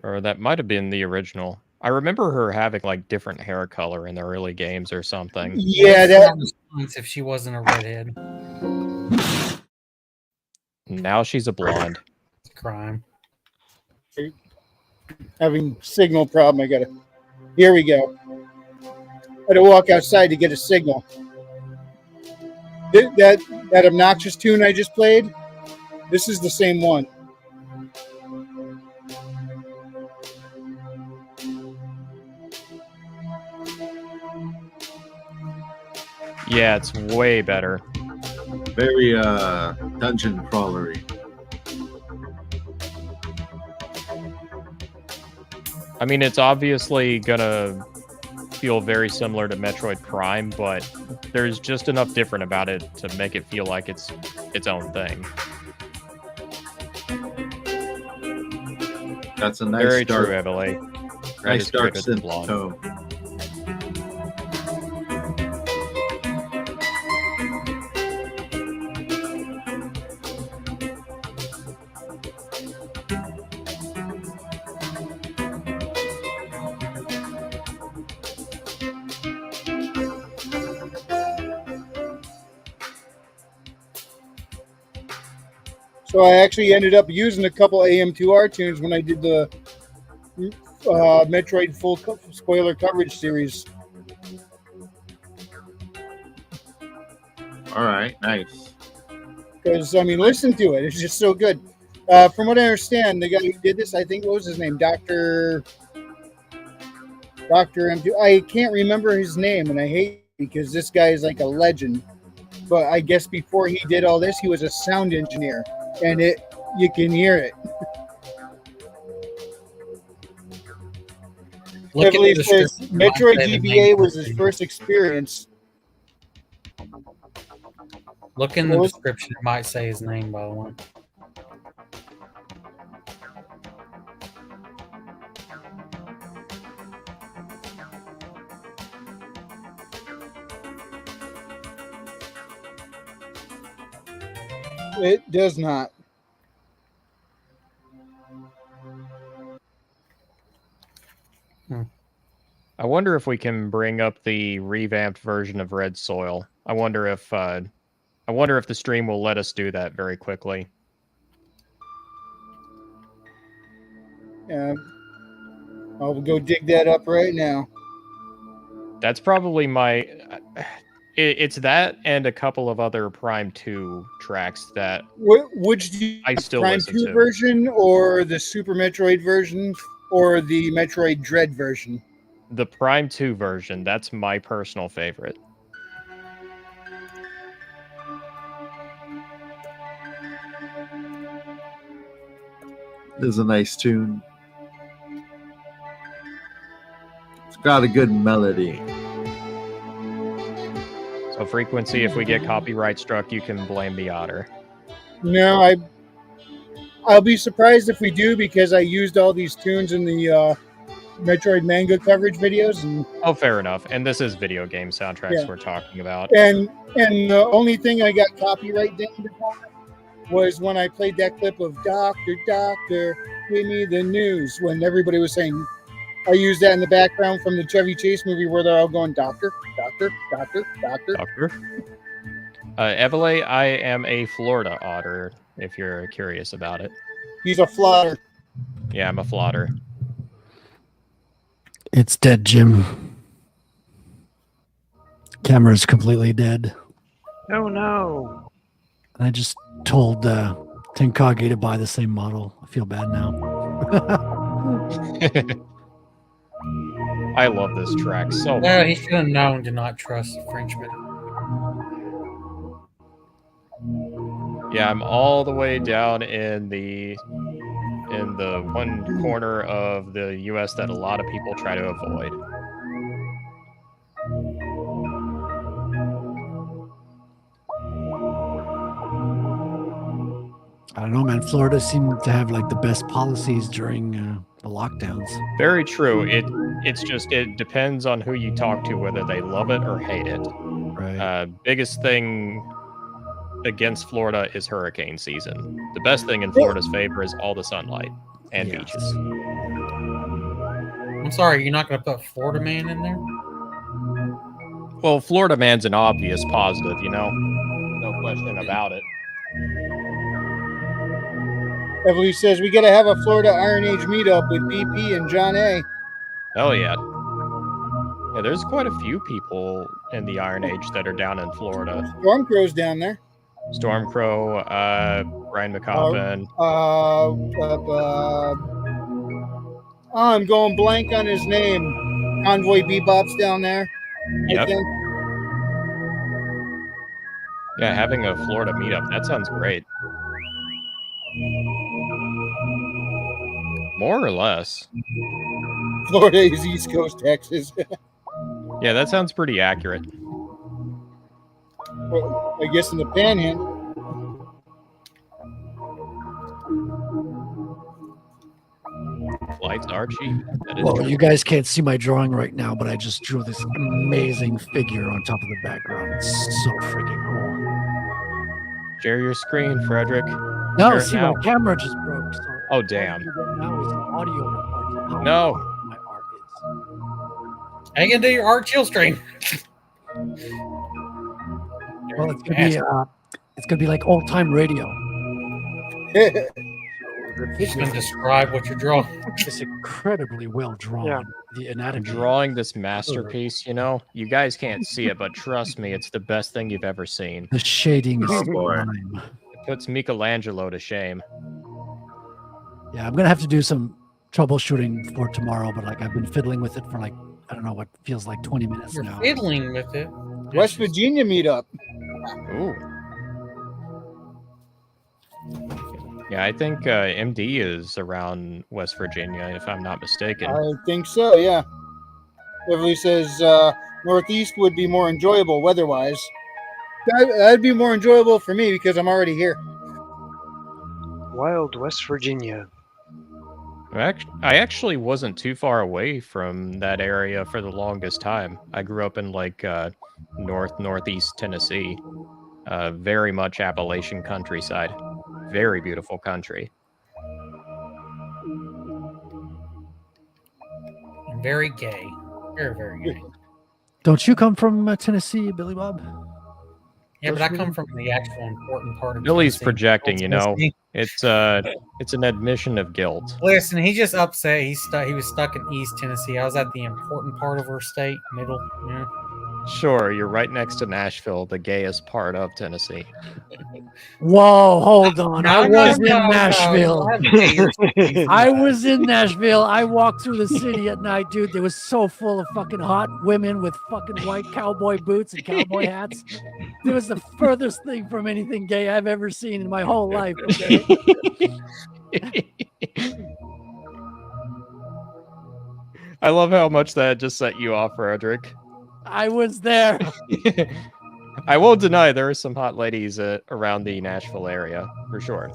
Or that might have been the original. I remember her having like different hair color in the early games or something. Yeah, that if she wasn't a redhead. Now she's a blonde. It's a crime. having signal problem. Here we go. I had to walk outside to get a signal. That obnoxious tune I just played, this is the same one. Yeah, it's way better. Very dungeon crawlery. I mean, it's obviously gonna feel very similar to Metroid Prime, but there's just enough different about it to make it feel like it's its own thing. That's a nice very dark, true, Emily. nice dark synth tone. So I actually ended up using a couple AM2R tunes when I did the Metroid full spoiler coverage series. All right, nice. Because, I mean, listen to it. It's just so good. From what I understand, the guy who did this, I think, what was his name? Dr. M2. I can't remember his name, and I hate it because this guy is like a legend. But I guess before he did all this, he was a sound engineer. And you can hear it. Heavily says Metroid GBA was his first experience. Look in the description. It might say his name, by the way. It does not. I wonder if we can bring up the revamped version of Red Soil. I wonder if the stream will let us do that very quickly. I'll go dig that up right now. That's probably my... It's that and a couple of other Prime 2 tracks that which do you I still Prime listen 2 to. version or the Super Metroid version or the Metroid Dread version? The Prime 2 version, that's my personal favorite. This is a nice tune. It's got a good melody. So Frequency, if we get copyright struck, you can blame the otter. No, I'll be surprised if we do because I used all these tunes in the Metroid manga coverage videos. And oh, fair enough. And this is video game soundtracks we're talking about. And the only thing I got copyright dinged upon was when I played that clip of Doctor, give me the news, when everybody was saying, I used that in the background from the Chevy Chase movie where they're all going, Doctor. Evole, I am a Florida otter, if you're curious about it. He's a flotter. Yeah, I'm a flotter. It's dead, Jim. camera's completely dead. Oh no. And I just told Tenkage to buy the same model. I feel bad now. I love this track so Well, much. he should have known to not trust the Frenchman. Yeah, I'm all the way down in the one corner of the U.S. that a lot of people try to avoid. I don't know, man. Florida seemed to have like the best policies during the lockdowns. Very true. It's just it depends on who you talk to, whether they love it or hate it. Right. Biggest thing against Florida is hurricane season. The best thing in Florida's favor is all the sunlight and Yes. beaches. I'm sorry, you're not going to put Florida Man in there? Well, Florida Man's an obvious positive, you know? No question about it. Beverly says we got to have a Florida Iron Age meetup with BP and John A. Hell yeah. Yeah, there's quite a few people in the Iron Age that are down in Florida. Stormcrow's down there. Stormcrow, Brian McCobbin. I'm going blank on his name. Convoy Bebop's down there. I Yep. think. Yeah, having a Florida meetup, that sounds great. More or less. Florida is East Coast, Texas. Yeah, that sounds pretty accurate. Well, I guess in the Panhandle. Flights are cheap. That is Well, true. you guys can't see my drawing right now, but I just drew this amazing figure on top of the background. It's so freaking cool. Share your screen, Frederick. No, Share it see, now. my camera just broke. So Oh, damn. now is audio recording. How No. my art is. How you going to do your art chill stream? Well, it's gonna be like old time radio. He's going to describe what you're drawing. It's incredibly well drawn. Yeah. The anatomy. Drawing this masterpiece, you know, you guys can't see it, but trust me, it's the best thing you've ever seen. The shading is Oh, boy. sublime. It puts Michelangelo to shame. Yeah, I'm gonna have to do some troubleshooting for tomorrow, but like I've been fiddling with it for like I don't know what feels like 20 minutes You're now. fiddling with it. West Virginia meetup. Ooh. Yeah, I think MD is around West Virginia, if I'm not mistaken. I think so, yeah. Beverly says Northeast would be more enjoyable weather-wise. That'd be more enjoyable for me because I'm already here. Wild West Virginia. I actually wasn't too far away from that area for the longest time. I grew up in like northeast Tennessee, very much Appalachian countryside. Very beautiful country. And very gay. Very, very gay. Don't you come from Tennessee, Billy Bob? Yeah, but I come from the actual important part of Billy's Tennessee. projecting, you know. Tennessee. It's an admission of guilt. Listen, he's just upset. He was stuck in East Tennessee. I was at the important part of our state, middle. Yeah. Sure, you're right next to Nashville, the gayest part of Tennessee. Whoa, hold on. I was in no. Nashville. I I was in Nashville. I walked through the city at night, dude. It was so full of fucking hot women with fucking white cowboy boots and cowboy hats. It was the furthest thing from anything gay I've ever seen in my whole life. Okay? I love how much that just set you off, Frederick. I was there. I won't deny there are some hot ladies around the Nashville area, for sure.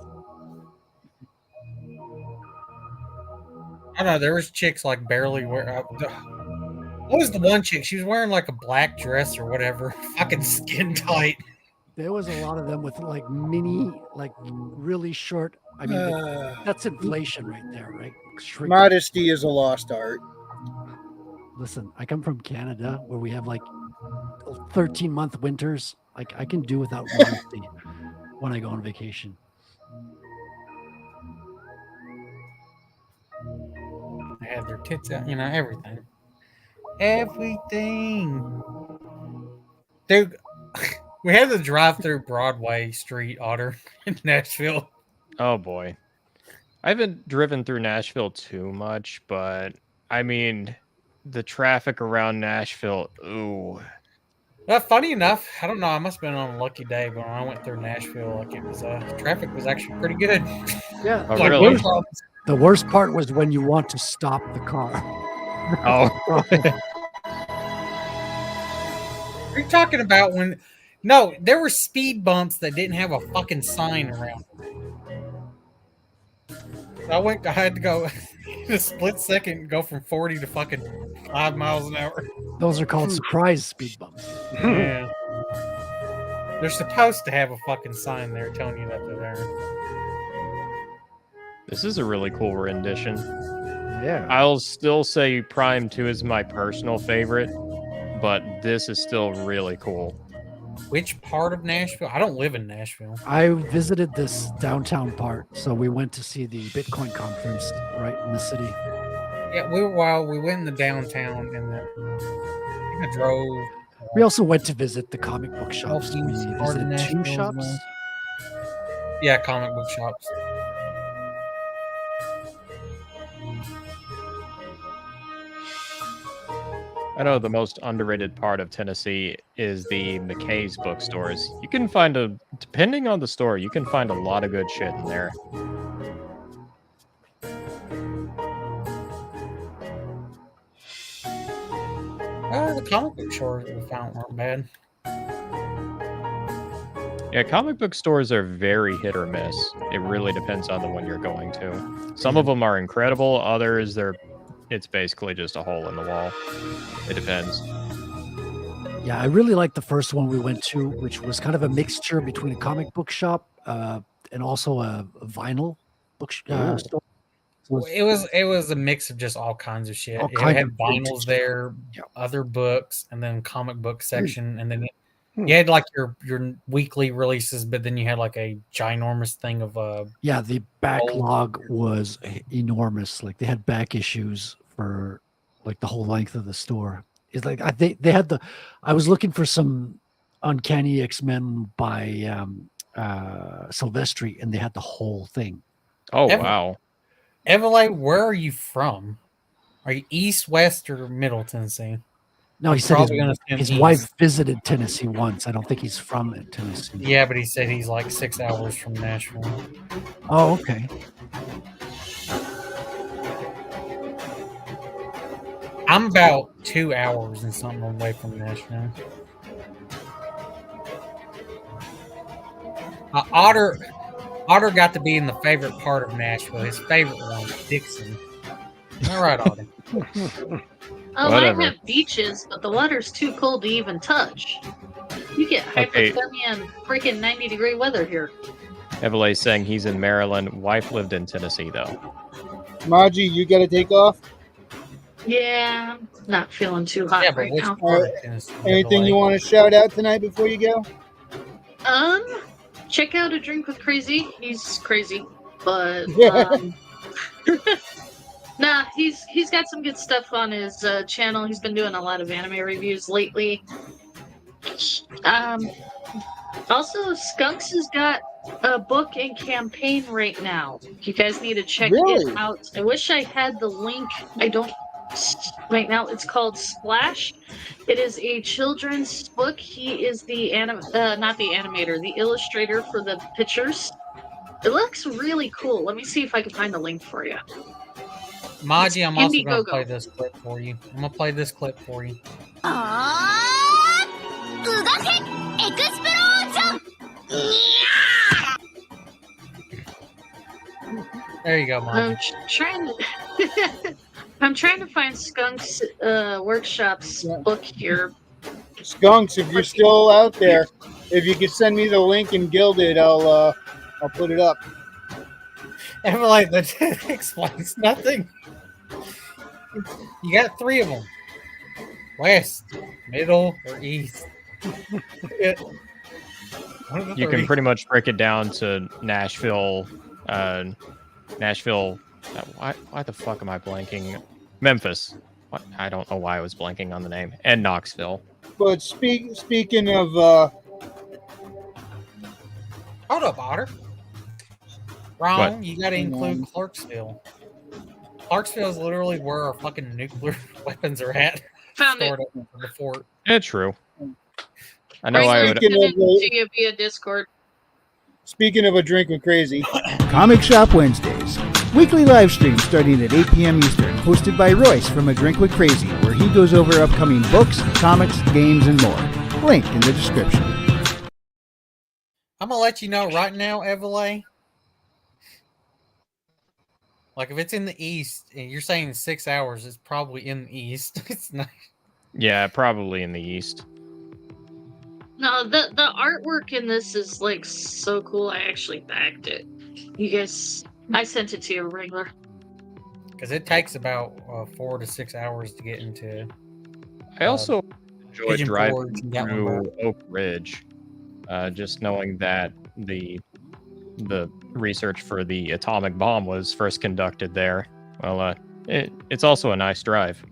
don't know. There was chicks like barely wear. What was the one chick? She was wearing like a black dress or whatever, fucking skin tight. There was a lot of them with like mini, like really short. I mean, that's inflation right there, right? Modesty is a lost art. Listen, I come from Canada where we have like 13-month winters. Like I can do without modesty when I go on vacation. They had their tits out, you know, everything. Everything. Dude, we had to drive through Broadway Street, Otter, in Nashville. Oh boy. I haven't driven through Nashville too much, but I mean, the traffic around Nashville, ooh. Funny enough, I don't know. I must have been on a lucky day, but when I went through Nashville, like it was traffic was actually pretty good. Yeah. Oh, Like, really? no problems. The worst part was when you want to stop the car. Oh. Are you talking about when? No, there were speed bumps that didn't have a fucking sign around. So I had to go in a split second, go from 40 to fucking 5 miles an hour. Those are called surprise speed bumps. Yeah. They're supposed to have a fucking sign there telling you that they're there. This is a really cool rendition. Yeah. I'll still say Prime 2 is my personal favorite, but this is still really cool. Which part of Nashville? I don't live in Nashville. I visited this downtown part, so we went to see the Bitcoin conference right in the city. Yeah, we went in the downtown and I drove. We also went to visit the comic book shops. We Part of visited Nashville two as shops. well. Yeah, comic book shops. I know the most underrated part of Tennessee is the McKay's bookstores. You can find depending on the store, you can find a lot of good shit in there. The comic book stores we found weren't bad. Yeah, comic book stores are very hit or miss. It really depends on the one you're going to. Some of them are incredible, others it's basically just a hole in the wall. It depends. Yeah, I really liked the first one we went to, which was kind of a mixture between a comic book shop and also a vinyl book store. So It was a mix of just all kinds of shit. All It kinds had of vinyls vintage. there, Yeah. other books, and then comic book section, and then you had like your weekly releases, but then you had like a ginormous thing of yeah, the backlog was enormous. Like they had back issues for like the whole length of the store. It's like they had I was looking for some Uncanny X-Men by Silvestri, and they had the whole thing. Oh, wow. Evelyn, where are you from? Are you east, west, or middle Tennessee? No, he I'm said probably gonna send his east. wife visited Tennessee once. I don't think he's from Tennessee. Yeah, but he said he's like 6 hours from Nashville. Oh, okay. I'm about 2 hours and something away from Nashville. Otter got to be in the favorite part of Nashville. His favorite one, Dixon. All right, Otter. Oh, Whatever. I have beaches, but the water's too cold to even touch. You get Okay. hypothermia and freaking 90-degree weather here. Evelay saying he's in Maryland. Wife lived in Tennessee, though. Maji, you got to take off. Yeah, I'm not feeling too hot Yeah, but right which now. part of Tennessee? Anything you want to shout out tonight before you go? Check out A Drink with Crazy. He's crazy, but nah, he's got some good stuff on his channel. He's been doing a lot of anime reviews lately. Also, Skunks has got a book and campaign right now. You guys need to check Really? it out. I wish I had the link. I don't right now. It's called Splash. It is a children's book. He is the not the animator, the illustrator for the pictures. It looks really cool. Let me see if I can find the link for you. Maji, I'm also going to Indiegogo. play this clip for you. I'm going to play this clip for you. うがけエクスプロージョンに There you go, Maji. I'm trying to. I'm trying to find Skunk's workshop's book here. Skunks, if you're still out there, if you could send me the link and guild it, I'll put it up. Evelyn, that explains nothing. You got 3 of them. West, middle, or east. Yeah. One of the You 3. can pretty much break it down to Nashville. Why the fuck am I blanking? Memphis. I don't know why I was blanking on the name. And Knoxville. But speaking of, Hold up, Otter. Wrong. What? You got to include Clarksville. Clarksville is literally where our fucking nuclear weapons are at. Found it. Stored up in the fort. Yeah, true. I know I would. Speaking of, To you via Discord. speaking of a drink with crazy, Comic Shop Wednesdays. Weekly live stream starting at 8 p.m. Eastern, hosted by Royce from A Drink with Crazy, where he goes over upcoming books, comics, games, and more. Link in the description. I'm gonna let you know right now, Evelay. Like if it's in the east and you're saying 6 hours, it's probably in the east. It's not. Yeah, probably in the east. No, the artwork in this is like so cool. I actually bagged it. You guys, I sent it to you regular. Because it takes about 4 to 6 hours to get into. I also enjoy Pigeon driving Forge and Gatlinburg. through Oak Ridge, just knowing that the research for the atomic bomb was first conducted there. Well, it's also a nice drive.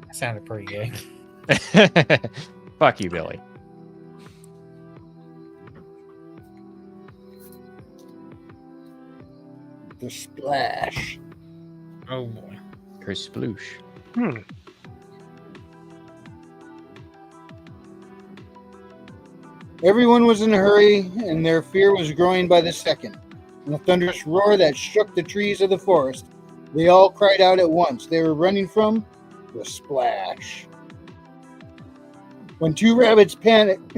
That sounded pretty good. Fuck you, Billy. The Splash. Oh boy. Kersploosh. Everyone was in a hurry, and their fear was growing by the second. In a thunderous roar that shook the trees of the forest, they all cried out at once. They were running from the Splash. When two rabbits spread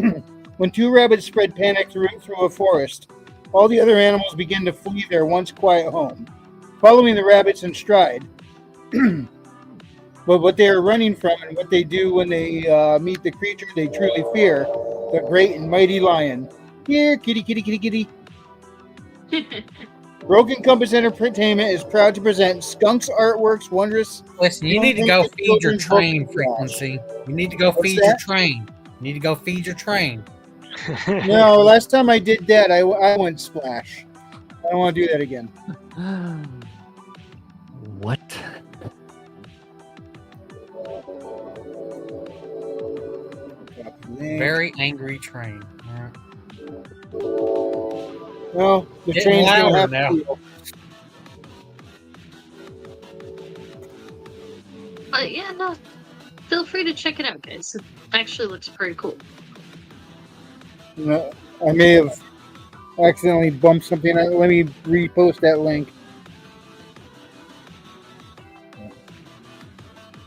panic through a forest, all the other animals began to flee their once quiet home, following the rabbits in stride. But what they are running from and what they do when they meet the creature they truly fear, the great and mighty lion. Here, kitty, kitty, kitty, kitty. Broken Compass Entertainment is proud to present Skunk's Artworks Wondrous. Listen, you need to go feed your Children's train, book. Frequency. You need to go What's feed your that? train. You need to go feed your train. No, last time I did that, I went Splash. I don't want to do that again. What? Very angry train. No, the Getting train's gonna louder have now. to feel. But yeah, no. Feel free to check it out, guys. It actually looks pretty cool. No, I may have accidentally bumped something. Let me repost that link.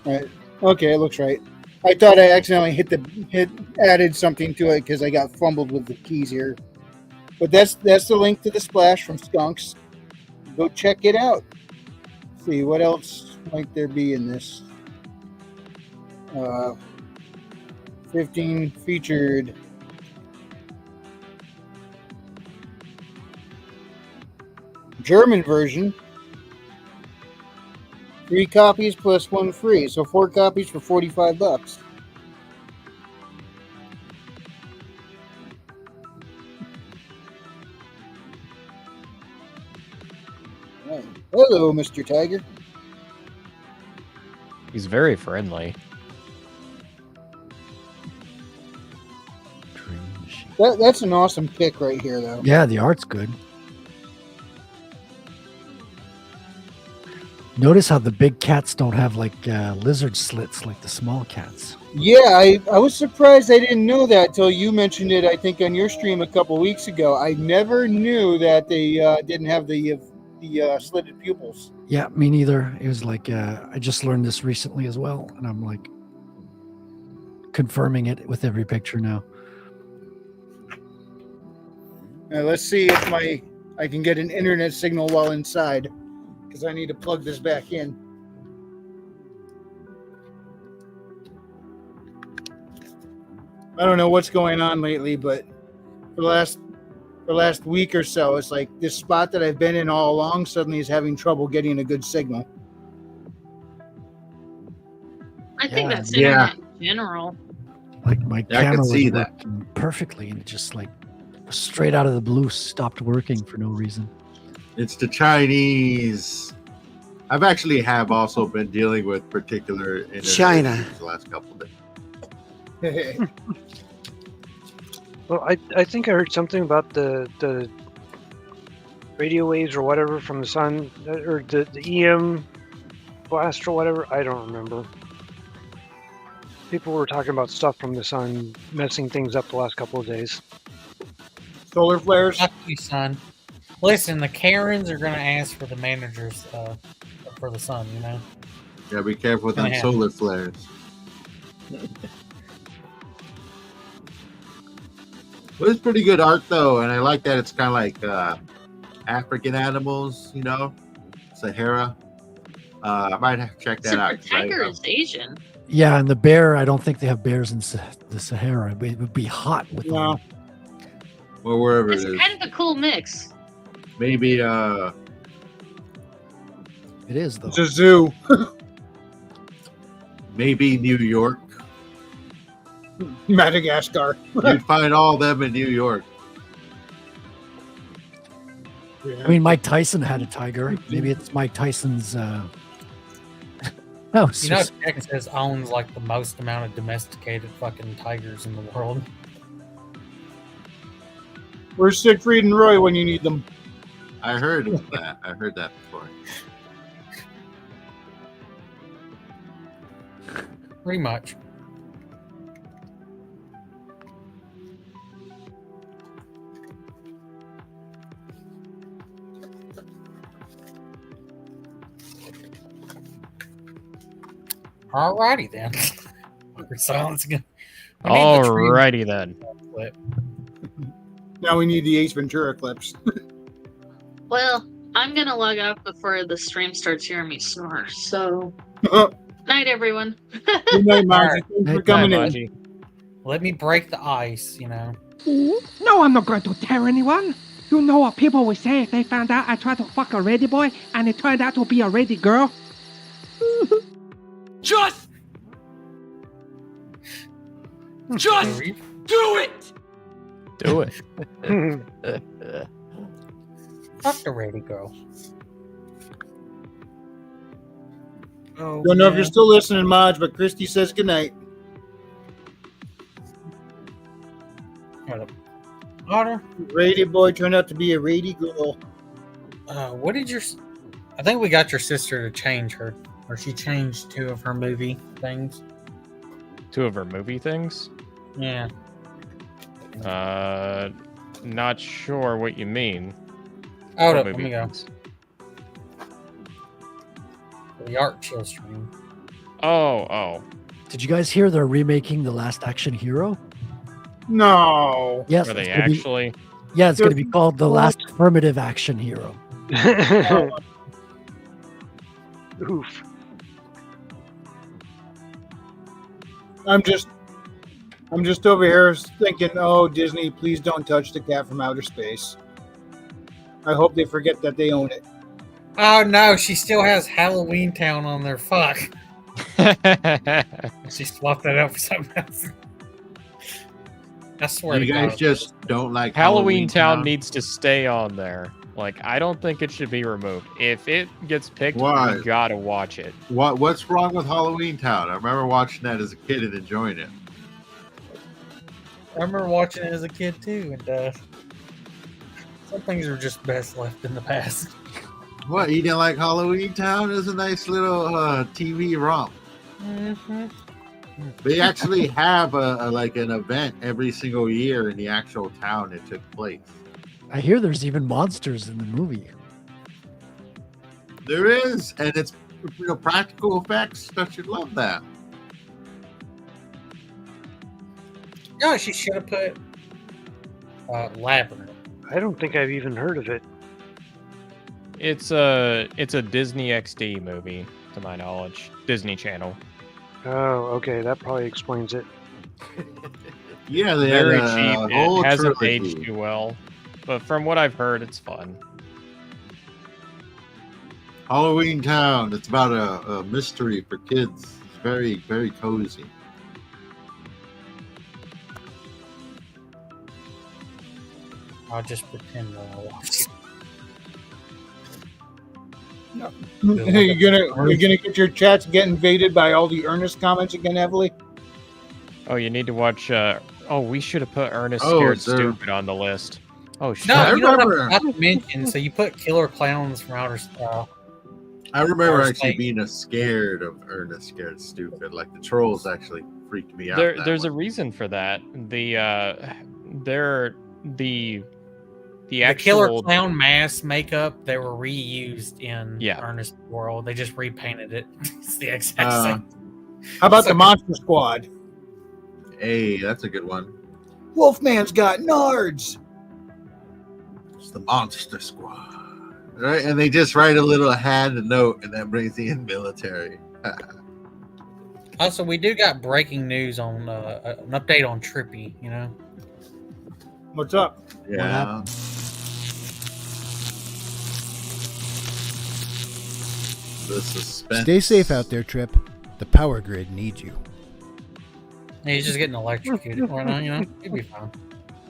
All right. Okay, it looks right. I thought I accidentally added something to it because I got fumbled with the keys here. But that's the link to the Splash from Skunks. Go check it out. See what else might there be in this. 15 featured. German version. 3 copies plus 1 free, so 4 copies for $45. Right. Hello, Mr. Tiger. He's very friendly. That's an awesome pick right here, though. Yeah, the art's good. Notice how the big cats don't have like lizard slits like the small cats. Yeah, I was surprised I didn't know that till you mentioned it, I think, on your stream a couple weeks ago. I never knew that they didn't have the slitted pupils. Yeah, me neither. It was like I just learned this recently as well, and I'm like confirming it with every picture now. Now, let's see if I can get an internet signal while inside, because I need to plug this back in. I don't know what's going on lately, but for the last week or so, it's like this spot that I've been in all along suddenly is having trouble getting a good signal. I think that's Yeah. internet in general. Like my Yeah, I camera could was see that. working perfectly, and it just like straight out of the blue stopped working for no reason. It's the Chinese. I've actually have also been dealing with particular internet China. issues the last couple of days. Well, I think I heard something about the radio waves or whatever from the sun, or the EM blast or whatever. I don't remember. People were talking about stuff from the sun messing things up the last couple of days. Solar flares. Fuck you, son. Listen, the Karens are gonna ask for the managers for the sun. You know. Yeah, be careful with them Yeah. solar flares. Well, it's pretty good art though, and I like that it's kind of like African animals, you know, Sahara. I might have to check that Except out. for 'cause I- tiger is Asian. Yeah, and the bear, I don't think they have bears in the Sahara. It would be hot with No. them. or wherever It's it is. kind of a cool mix. Maybe It is, though. It's a zoo. maybe New York. Madagascar. You'd find all them in New York. I mean, Mike Tyson had a tiger. Maybe it's Mike Tyson's. No, You know, Texas owns like the most amount of domesticated fucking tigers in the world. Where's Siegfried and Roy when you need them? I heard that. I heard that before. Pretty much. Alrighty then. Awkward silence again. We need the tree Alrighty then. clip. Now we need the Ace Ventura clips. Well, I'm gonna log off before the stream starts hearing me snore. So, night, everyone. Good night, Margie. Alright. Thanks for Night, coming in. Maji. Let me break the ice, you know. No, I'm not going to tell anyone. You know what people will say if they found out I tried to fuck a ready boy and it turned out to be a ready girl? Just Sorry. do it! Do it. Fuck the ready girl. Oh, Don't know if yeah. you're still listening, Maj, but Christy says goodnight. Hold up. Otter, Rady boy turned out to be a rady girl. what did your... I think we got your sister to change her. Or she changed 2 of her movie things. 2 of her movie things? Yeah. Not sure what you mean. Hold What up, let movie me go. things? The art chill stream. Oh. Did you guys hear they're remaking The Last Action Hero? No. Yes. Are they it's gonna be- actually? yeah, it's going to be called The Last Affirmative Action Hero. Oof. I'm just over here thinking, oh, Disney, please don't touch the cat from outer space. I hope they forget that they own it. Oh no, she still has Halloween Town on there. Fuck. She swapped that out for something else. I swear You to guys God. just don't like Halloween Town needs to stay on there. Like, I don't think it should be removed. If it gets picked, Why? you gotta watch it. What's wrong with Halloween Town? I remember watching that as a kid and enjoying it. I remember watching it as a kid too, and some things are just best left in the past. What, you didn't like Halloween Town? It was a nice little TV romp. Mm-hmm. They actually have a like an event every single year in the actual town it took place. I hear there's even monsters in the movie. There is, and it's practical effects. Don't you love that? No, she should have put Labyrinth. I don't think I've even heard of it. It's a Disney XD movie, to my knowledge. Disney Channel. Oh, okay, that probably explains it. Yeah, they Very had cheap. a whole It hasn't trilogy. aged too well. But from what I've heard, it's fun. Halloween Town. It's about a mystery for kids. It's very, very cozy. I'll just pretend that I watched it. You're gonna get your chats get invaded by all the Ernest comments again, heavily. Oh, you need to watch. We should have put Ernest Oh, Scared sir. Stupid on the list. Oh shit! No, you know what I'm remember- about to mention. So you put Killer Clowns from Outer Space. I remember Or actually Snake. being scared of Ernest Scared Stupid. Like the trolls actually freaked me out. There's a reason for that. The The actual Killer Clown mask makeup, they were reused in Yeah. Ernest World. They just repainted it. It's the exact same. How about It's the like- Monster Squad? Hey, that's a good one. Wolfman's got nards. It's the Monster Squad. Right? And they just write a little hand note and that brings the in military. Also, we do got breaking news on an update on Trippy. You know, What's up? Yeah. The suspense. Stay safe out there, Trip. The power grid needs you. he's just getting electrocuted right now. You know, he'll be fine.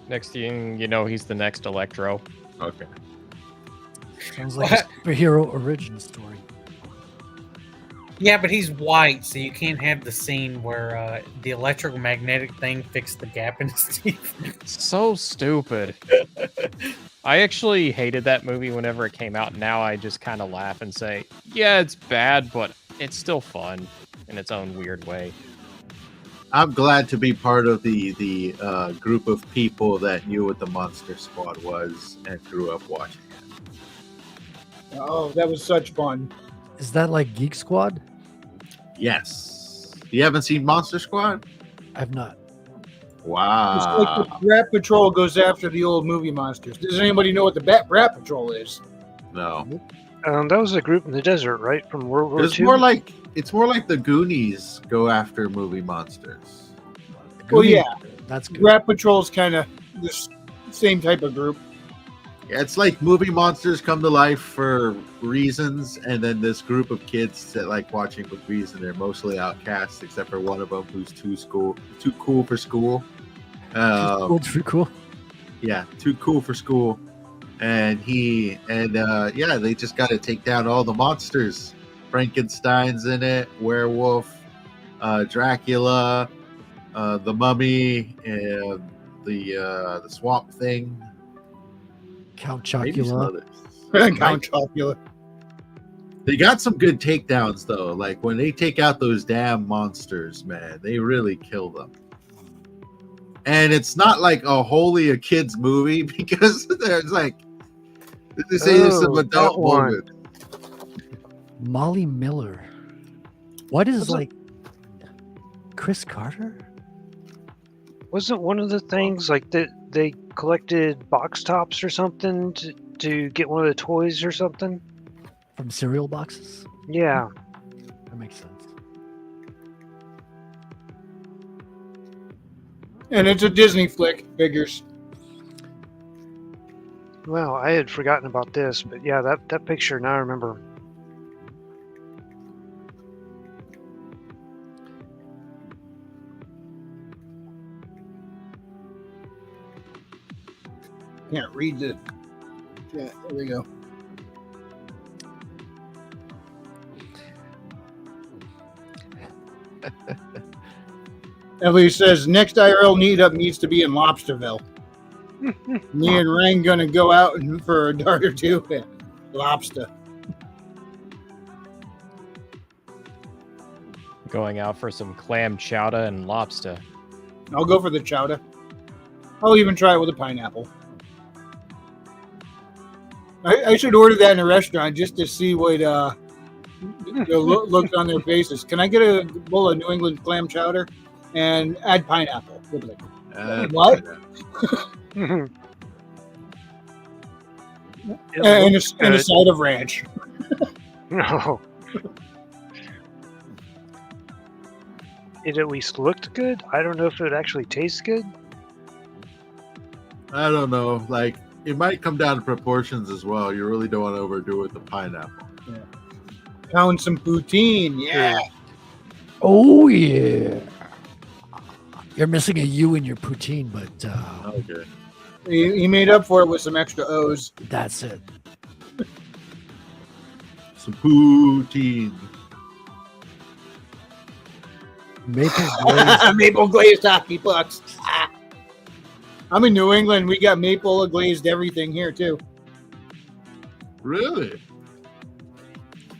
next thing you know, he's the next Electro. Okay. Sounds like a superhero origin story. Yeah, but he's white, so you can't have the scene where the electromagnetic thing fixed the gap in his teeth. So stupid. I actually hated that movie whenever it came out. Now I just kind of laugh and say, yeah, it's bad, but it's still fun in its own weird way. I'm glad to be part of the group of people that knew what the Monster Squad was and grew up watching it. Oh, that was such fun. Is that like Geek Squad? Yes. You haven't seen Monster Squad? I've not. Wow. It's like the Rat Patrol goes after the old movie monsters. Does anybody know what the Rat Patrol is? No. That was a group in the desert, right, from World War II. It's more like the Goonies go after movie monsters. Well, yeah. That's good. Rat Patrol's kind of the same type of group. Yeah, it's like movie monsters come to life for reasons, and then this group of kids that like watching movies, and they're mostly outcasts except for one of them who's too cool for school. Too cool. Yeah, too cool for school, and they just got to take down all the monsters. Frankenstein's in it, werewolf, Dracula, the Mummy, and the Swamp Thing. Count Maybe some Chocula. others. Count Chocula. They got some good takedowns though. Like when they take out those damn monsters, man, they really kill them. And it's not like a kids movie because there's like this is some adult that one. moment. Molly Miller. What is like Chris Carter? Wasn't one of the things like that they collected box tops or something to get one of the toys or something? From cereal boxes? Yeah. That makes sense. And it's a Disney flick, figures. Well, I had forgotten about this, but yeah, that picture, now I remember. Can't read the chat. There we go. Ellie says next IRL meetup needs to be in Lobsterville. Me and Rang gonna go out for a dart or two at Lobster. Going out for some clam chowder and lobster. I'll go for the chowder. I'll even try it with a pineapple. I should order that in a restaurant just to see what the look on their faces. Can I get a bowl of New England clam chowder and add pineapple? What? And a side of ranch. No. It at least looked good. I don't know if it actually tastes good. I don't know. Like it might come down to proportions as well. You really don't want to overdo it with the pineapple. Yeah. Pound some poutine, yeah. Oh yeah. You're missing a U in your poutine, but Okay. He made up for it with some extra O's. That's it. some poutine. Maple glaze. Maple glazed hockey pucks. I'm in New England. We got maple glazed everything here too. Really?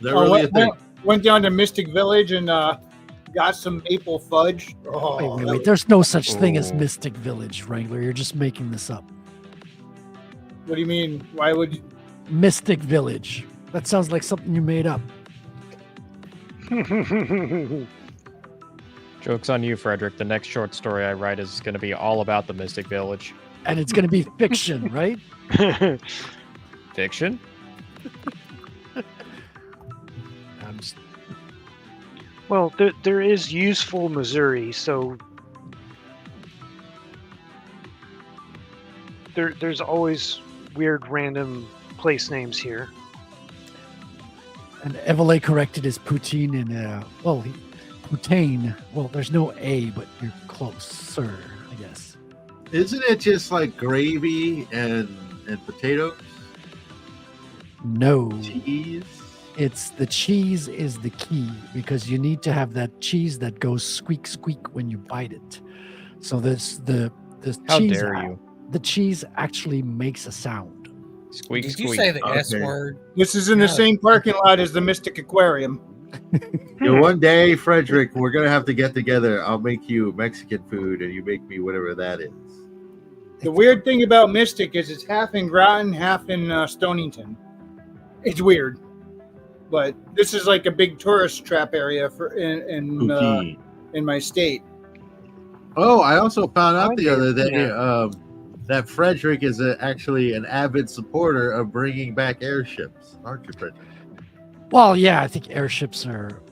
They're really a thing. Went down to Mystic Village and got some maple fudge. Oh, Wait. There's no such thing as Mystic Village, Wrangler. You're just making this up. What do you mean? Why would you? Mystic Village. That sounds like something you made up. Joke's on you, Frederick. The next short story I write is going to be all about the Mystic Village. And it's going to be fiction, right? Fiction? Well, there is Useful, Missouri, so there's always weird random place names here. And Evele corrected his poutine in poutine. Well, there's no A, but you're close, sir, I guess. Isn't it just like gravy and potatoes? No. Cheese? It's the cheese is the key because you need to have that cheese that goes squeak squeak when you bite it. So the How cheese dare you? The cheese actually makes a sound. Squeak, Did squeak. you say the S Okay. word? This is in the same parking lot as the Mystic Aquarium. One day, Frederick, we're gonna have to get together. I'll make you Mexican food, and you make me whatever that is. The weird thing about Mystic is it's half in Groton, half in Stonington. It's weird, but this is like a big tourist trap area for in my state. Oh, I also found out the Okay, other day yeah. that Frederick is actually an avid supporter of bringing back airships, aren't you, Frederick? Well, yeah, I think airships are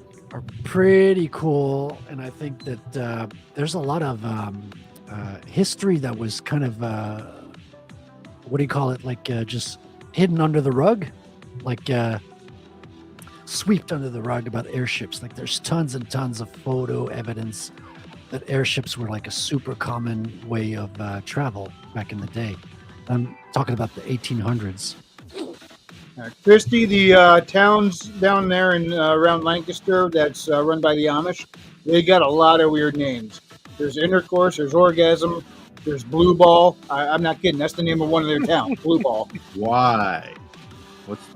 pretty cool, and I think that there's a lot of history that was kind of what do you call it? Like just hidden under the rug, like swept under the rug about airships. Like there's tons and tons of photo evidence that airships were like a super common way of travel back in the day. I'm talking about the 1800s. Christie, the towns down there in around Lancaster that's run by the Amish, they got a lot of weird names. There's Intercourse, there's Orgasm, there's Blue Ball. I'm not kidding. That's the name of one of their towns, Blue Ball. Why?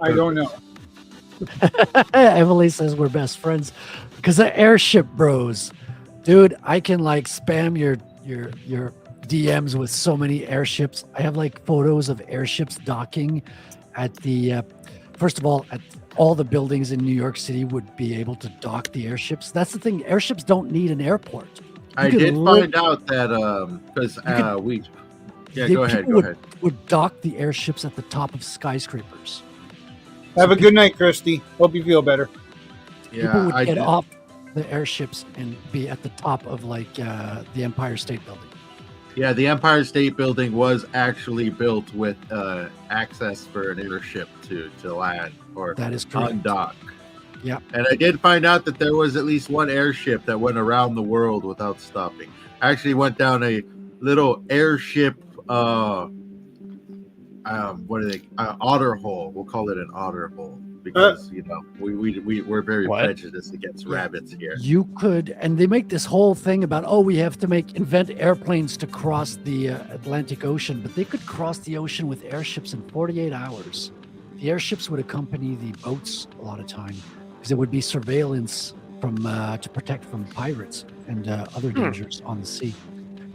I don't know. Emily says we're best friends because the airship bros. Dude, I can like spam your DMs with so many airships. I have like photos of airships docking at the first of all, at all the buildings in New York City would be able to dock the airships. That's the thing. Airships don't need an airport. I did find out that because go ahead. Would dock the airships at the top of skyscrapers. Have a good night, Christy. Hope you feel better. People would get off the airships and be at the top of like the Empire State Building. Yeah, the Empire State Building was actually built with access for an airship to land or That is correct. undock. Yeah. And I did find out that there was at least one airship that went around the world without stopping. Actually went down a little airship otter hole. We'll call it an otter hole because we're very prejudiced against rabbits here. You could, and they make this whole thing about we have to invent airplanes to cross the Atlantic Ocean, but they could cross the ocean with airships in 48 hours. The airships would accompany the boats a lot of time because it would be surveillance from to protect from pirates and other dangers on the sea.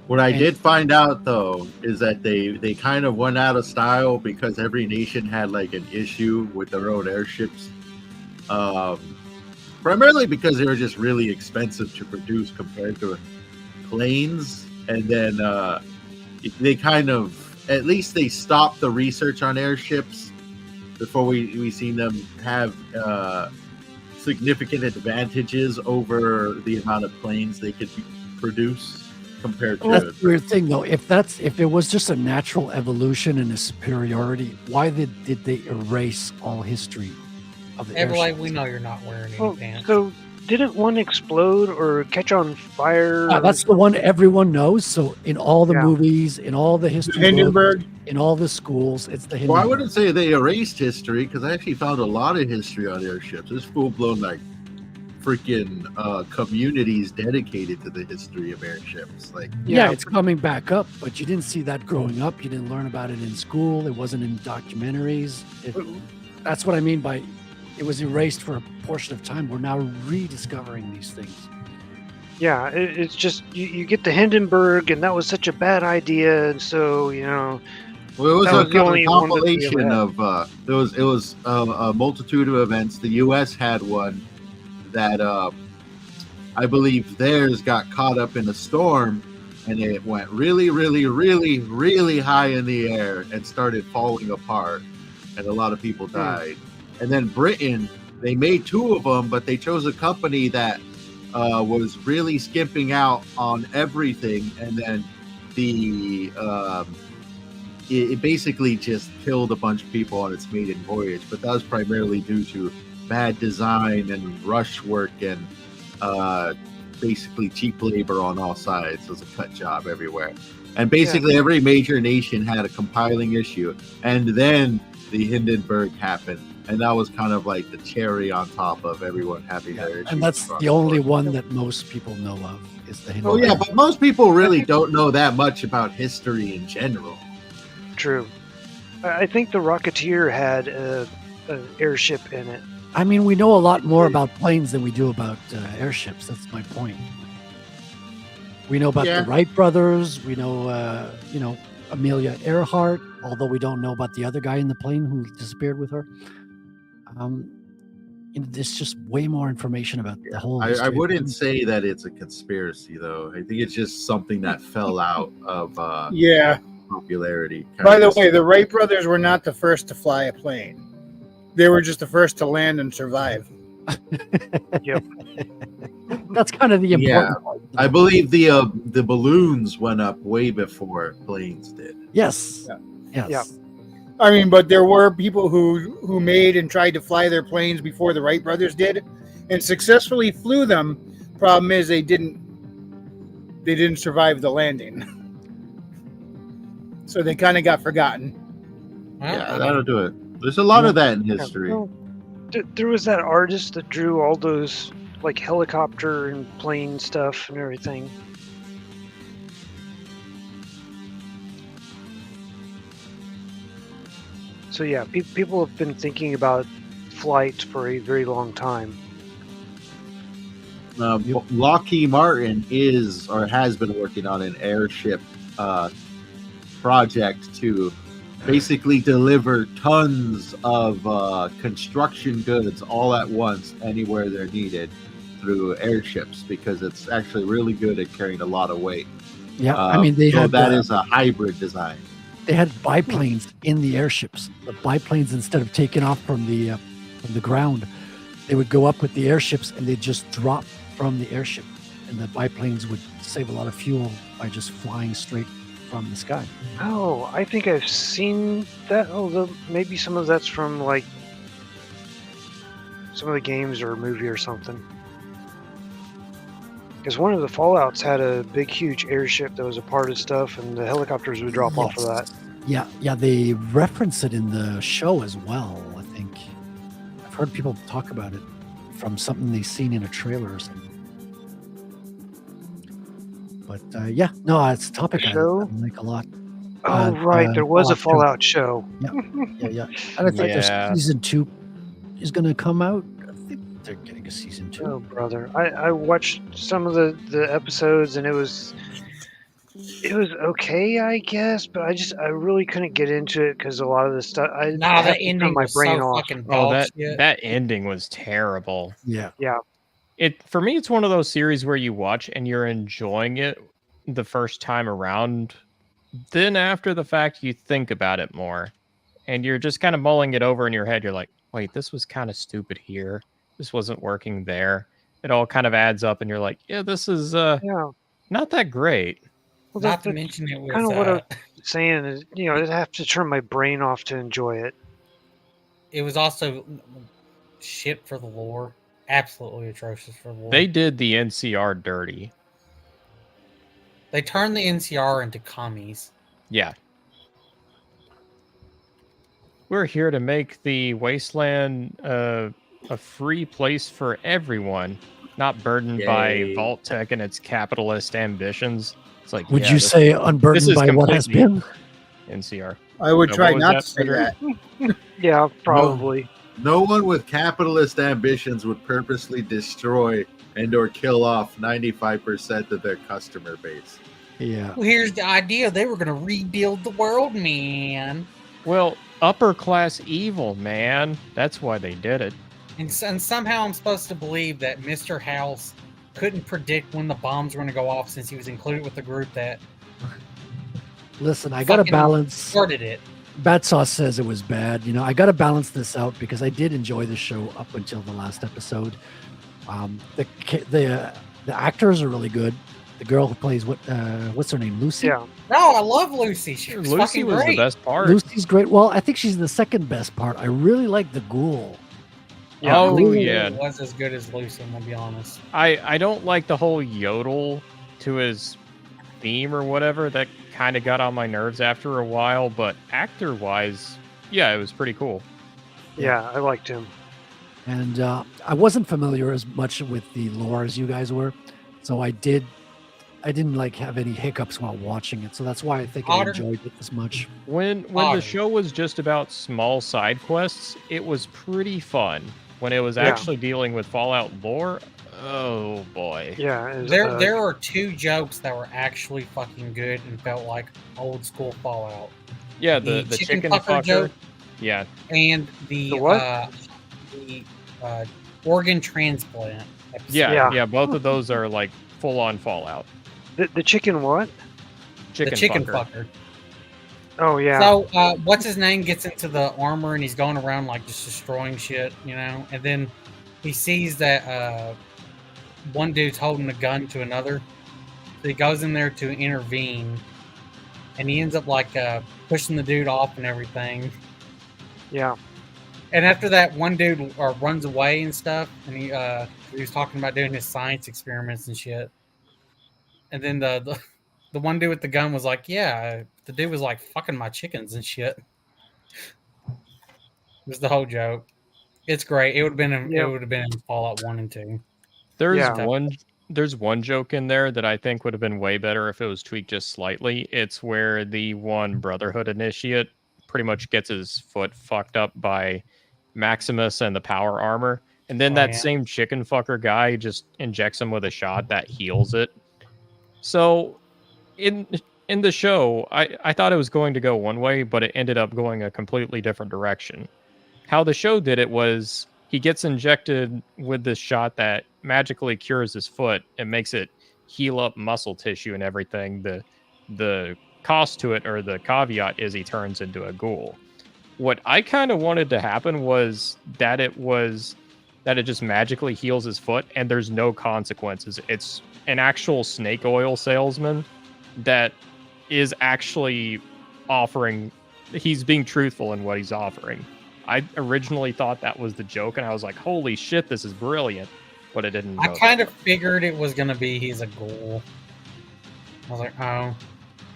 What I did find out though is that they kind of went out of style because every nation had like an issue with their own airships, primarily because they were just really expensive to produce compared to planes. And then they kind of, at least they stopped the research on airships before we seen them have significant advantages over the amount of planes they could produce. Compared to That's the weird thing, though. If it was just a natural evolution and a superiority, why did they erase all history of the Everly, airship? we know you're not wearing any pants. So Didn't one explode or catch on fire? That's the one everyone knows. So in all the Yeah. movies, in all the history books, Hindenburg. in all the schools, it's the Well, I Hindenburg. wouldn't say they erased history because I actually found a lot of history on airships. There's full blown like freaking communities dedicated to the history of airships. Like, Yeah, it's coming back up, but you didn't see that growing up. You didn't learn about it in school. It wasn't in documentaries. That's what I mean by it was erased for a portion of time. We're now rediscovering these things. Yeah, it's just you get the Hindenburg, and that was such a bad idea, and so well, it That was was the a only one that we compilation ever of it was a multitude of events. The U.S. had one that I believe theirs got caught up in a storm, and it went really, really, really, really high in the air and started falling apart, and a lot of people died. And then Britain, they made 2 of them, but they chose a company that was really skimping out on everything, and then it basically just killed a bunch of people on its maiden voyage. But that was primarily due to bad design and rush work and basically cheap labor on all sides. It was a cut job everywhere, and basically every major nation had a compiling issue, and then the Hindenburg happened. And that was kind of like the cherry on top of everyone having their issues. And that's the only one that most people know of is the Oh Hindenburg. yeah, but most people really don't know that much about history in general. true. I think the Rocketeer had an airship in it. I mean, we know a lot more about planes than we do about airships. That's my point. We know about Yeah. the Wright brothers. We know, Amelia Earhart, although we don't know about the other guy in the plane who disappeared with her. There's just way more information about the whole. I history of wouldn't planes. say that it's a conspiracy, though. I think it's just something that fell out of Yeah. popularity. By the way, the Wright brothers were not the first to fly a plane. They were just the first to land and survive. That's kind of the important yeah, part. I believe the balloons went up way before planes did. Yes. Yeah. Yes. Yeah. I mean, but there were people who made and tried to fly their planes before the Wright brothers did, and successfully flew them. Problem is, they didn't survive the landing, so they kind of got forgotten. Yeah, that'll do it. There's a lot of that in history. Well, there was that artist that drew all those like helicopter and plane stuff and everything. So yeah, people have been thinking about flight for a very long time. Lockheed Martin is or has been working on an airship project to basically deliver tons of construction goods all at once anywhere they're needed through airships, because it's actually really good at carrying a lot of weight. Yeah, I mean, they had that is a hybrid design. They had biplanes in the airships. The biplanes, instead of taking off from the ground, they would go up with the airships and they'd just drop from the airship, and the biplanes would save a lot of fuel by just flying straight from the sky. Oh, I think I've seen that. Although maybe some of that's from like some of the games or a movie or something. Because one of the Fallouts had a big, huge airship that was a part of stuff, and the helicopters would drop off of that. Yeah, they reference it in the show as well, I think. I've heard people talk about it from something they've seen in a trailer or something. But it's a topic I like a lot. Oh, right, there was a Fallout show. Yeah. And I think there's season 2 is going to come out. I think they're getting a season 2. Oh, brother. I watched some of the episodes, and it was okay, I guess, but I really couldn't get into it because a lot of the stuff I Nah, had the to turn ending my was brain so off. fucking Oh, dog shit. that ending was terrible. Yeah. For me, it's one of those series where you watch and you're enjoying it the first time around. Then after the fact, you think about it more, and you're just kind of mulling it over in your head. You're like, wait, this was kind of stupid here. This wasn't working there. It all kind of adds up, and you're like, yeah, this is not that great. Well, Not to mention it was kind of what I'm saying is, I'd have to turn my brain off to enjoy it. it was also shit for the lore. absolutely atrocious for war. They did the NCR dirty. They turned the NCR into commies. Yeah. We're here to make the wasteland a free place for everyone, not burdened by Yay. Vault-Tec and its capitalist ambitions. It's like, Would yeah, you this say is unburdened by what has been? NCR? I would What try was not that, to say Frederick? that. Yeah, probably. No one with capitalist ambitions would purposely destroy and or kill off 95% of their customer base. Yeah. Well, here's the idea: they were going to rebuild the world, man. Well, upper class evil, man. That's why they did it. And somehow I'm supposed to believe that Mr. House couldn't predict when the bombs were going to go off, since he was included with the group that Listen, I got to fucking balance. started it. Bad Sauce says it was bad. You know, I got to balance this out because I did enjoy the show up until the last episode. The actors are really good. The girl who plays what's her name, Lucy? Yeah. No, I love Lucy. She was Lucy fucking was great. the best part. Lucy's great. Well, I think she's the second best part. I really like the ghoul. Yeah, Oh, I think yeah. it was as good as Lucy. I'm gonna be honest. I don't like the whole yodel to his theme or whatever. That kind of got on my nerves after a while, but actor-wise, yeah, it was pretty cool. Yeah, I liked him. And I wasn't familiar as much with the lore as you guys were, so I didn't like have any hiccups while watching it. So that's why I think I Otter. enjoyed it as much. When Oh. the show was just about small side quests, it was pretty fun. When it was Yeah. actually dealing with Fallout lore, oh boy. Yeah. it was, There are two jokes that were actually fucking good and felt like old school Fallout. Yeah, The the chicken chicken fucker fucker. joke. Yeah. And the The what? organ transplant episode. Yeah, Yeah. both of those are like full on Fallout. the chicken what? Chicken, the chicken fucker. fucker. Oh yeah. So, what's his name gets into the armor and he's going around like just destroying shit, you know? And then he sees that one dude's holding a gun to another. So he goes in there to intervene, and he ends up like pushing the dude off and everything. yeah. And after that, one dude runs away and stuff, and he was talking about doing his science experiments and shit. And then the one dude with the gun was like, "Yeah," the dude was like, "Fucking my chickens and shit." It was the whole joke. It's great. It would have been in, Yeah. it would have been in Fallout 1 and 2. There's Yeah. there's one joke in there that I think would have been way better if it was tweaked just slightly. It's where the one Brotherhood initiate pretty much gets his foot fucked up by Maximus and the power armor. And then Oh, that yeah. same chicken fucker guy just injects him with a shot that heals it. So in the show, I thought it was going to go one way, but it ended up going a completely different direction. How the show did it was he gets injected with this shot that magically cures his foot and makes it heal up muscle tissue and everything. The cost to it, or the caveat, is he turns into a ghoul. What I kind of wanted to happen was that it just magically heals his foot and there's no consequences. It's an actual snake oil salesman that is actually offering, he's being truthful in what he's offering. I originally thought that was the joke, and I was like, holy shit, this is brilliant. But it didn't. I go kind that of figured it was going to be he's a ghoul. I was like, oh.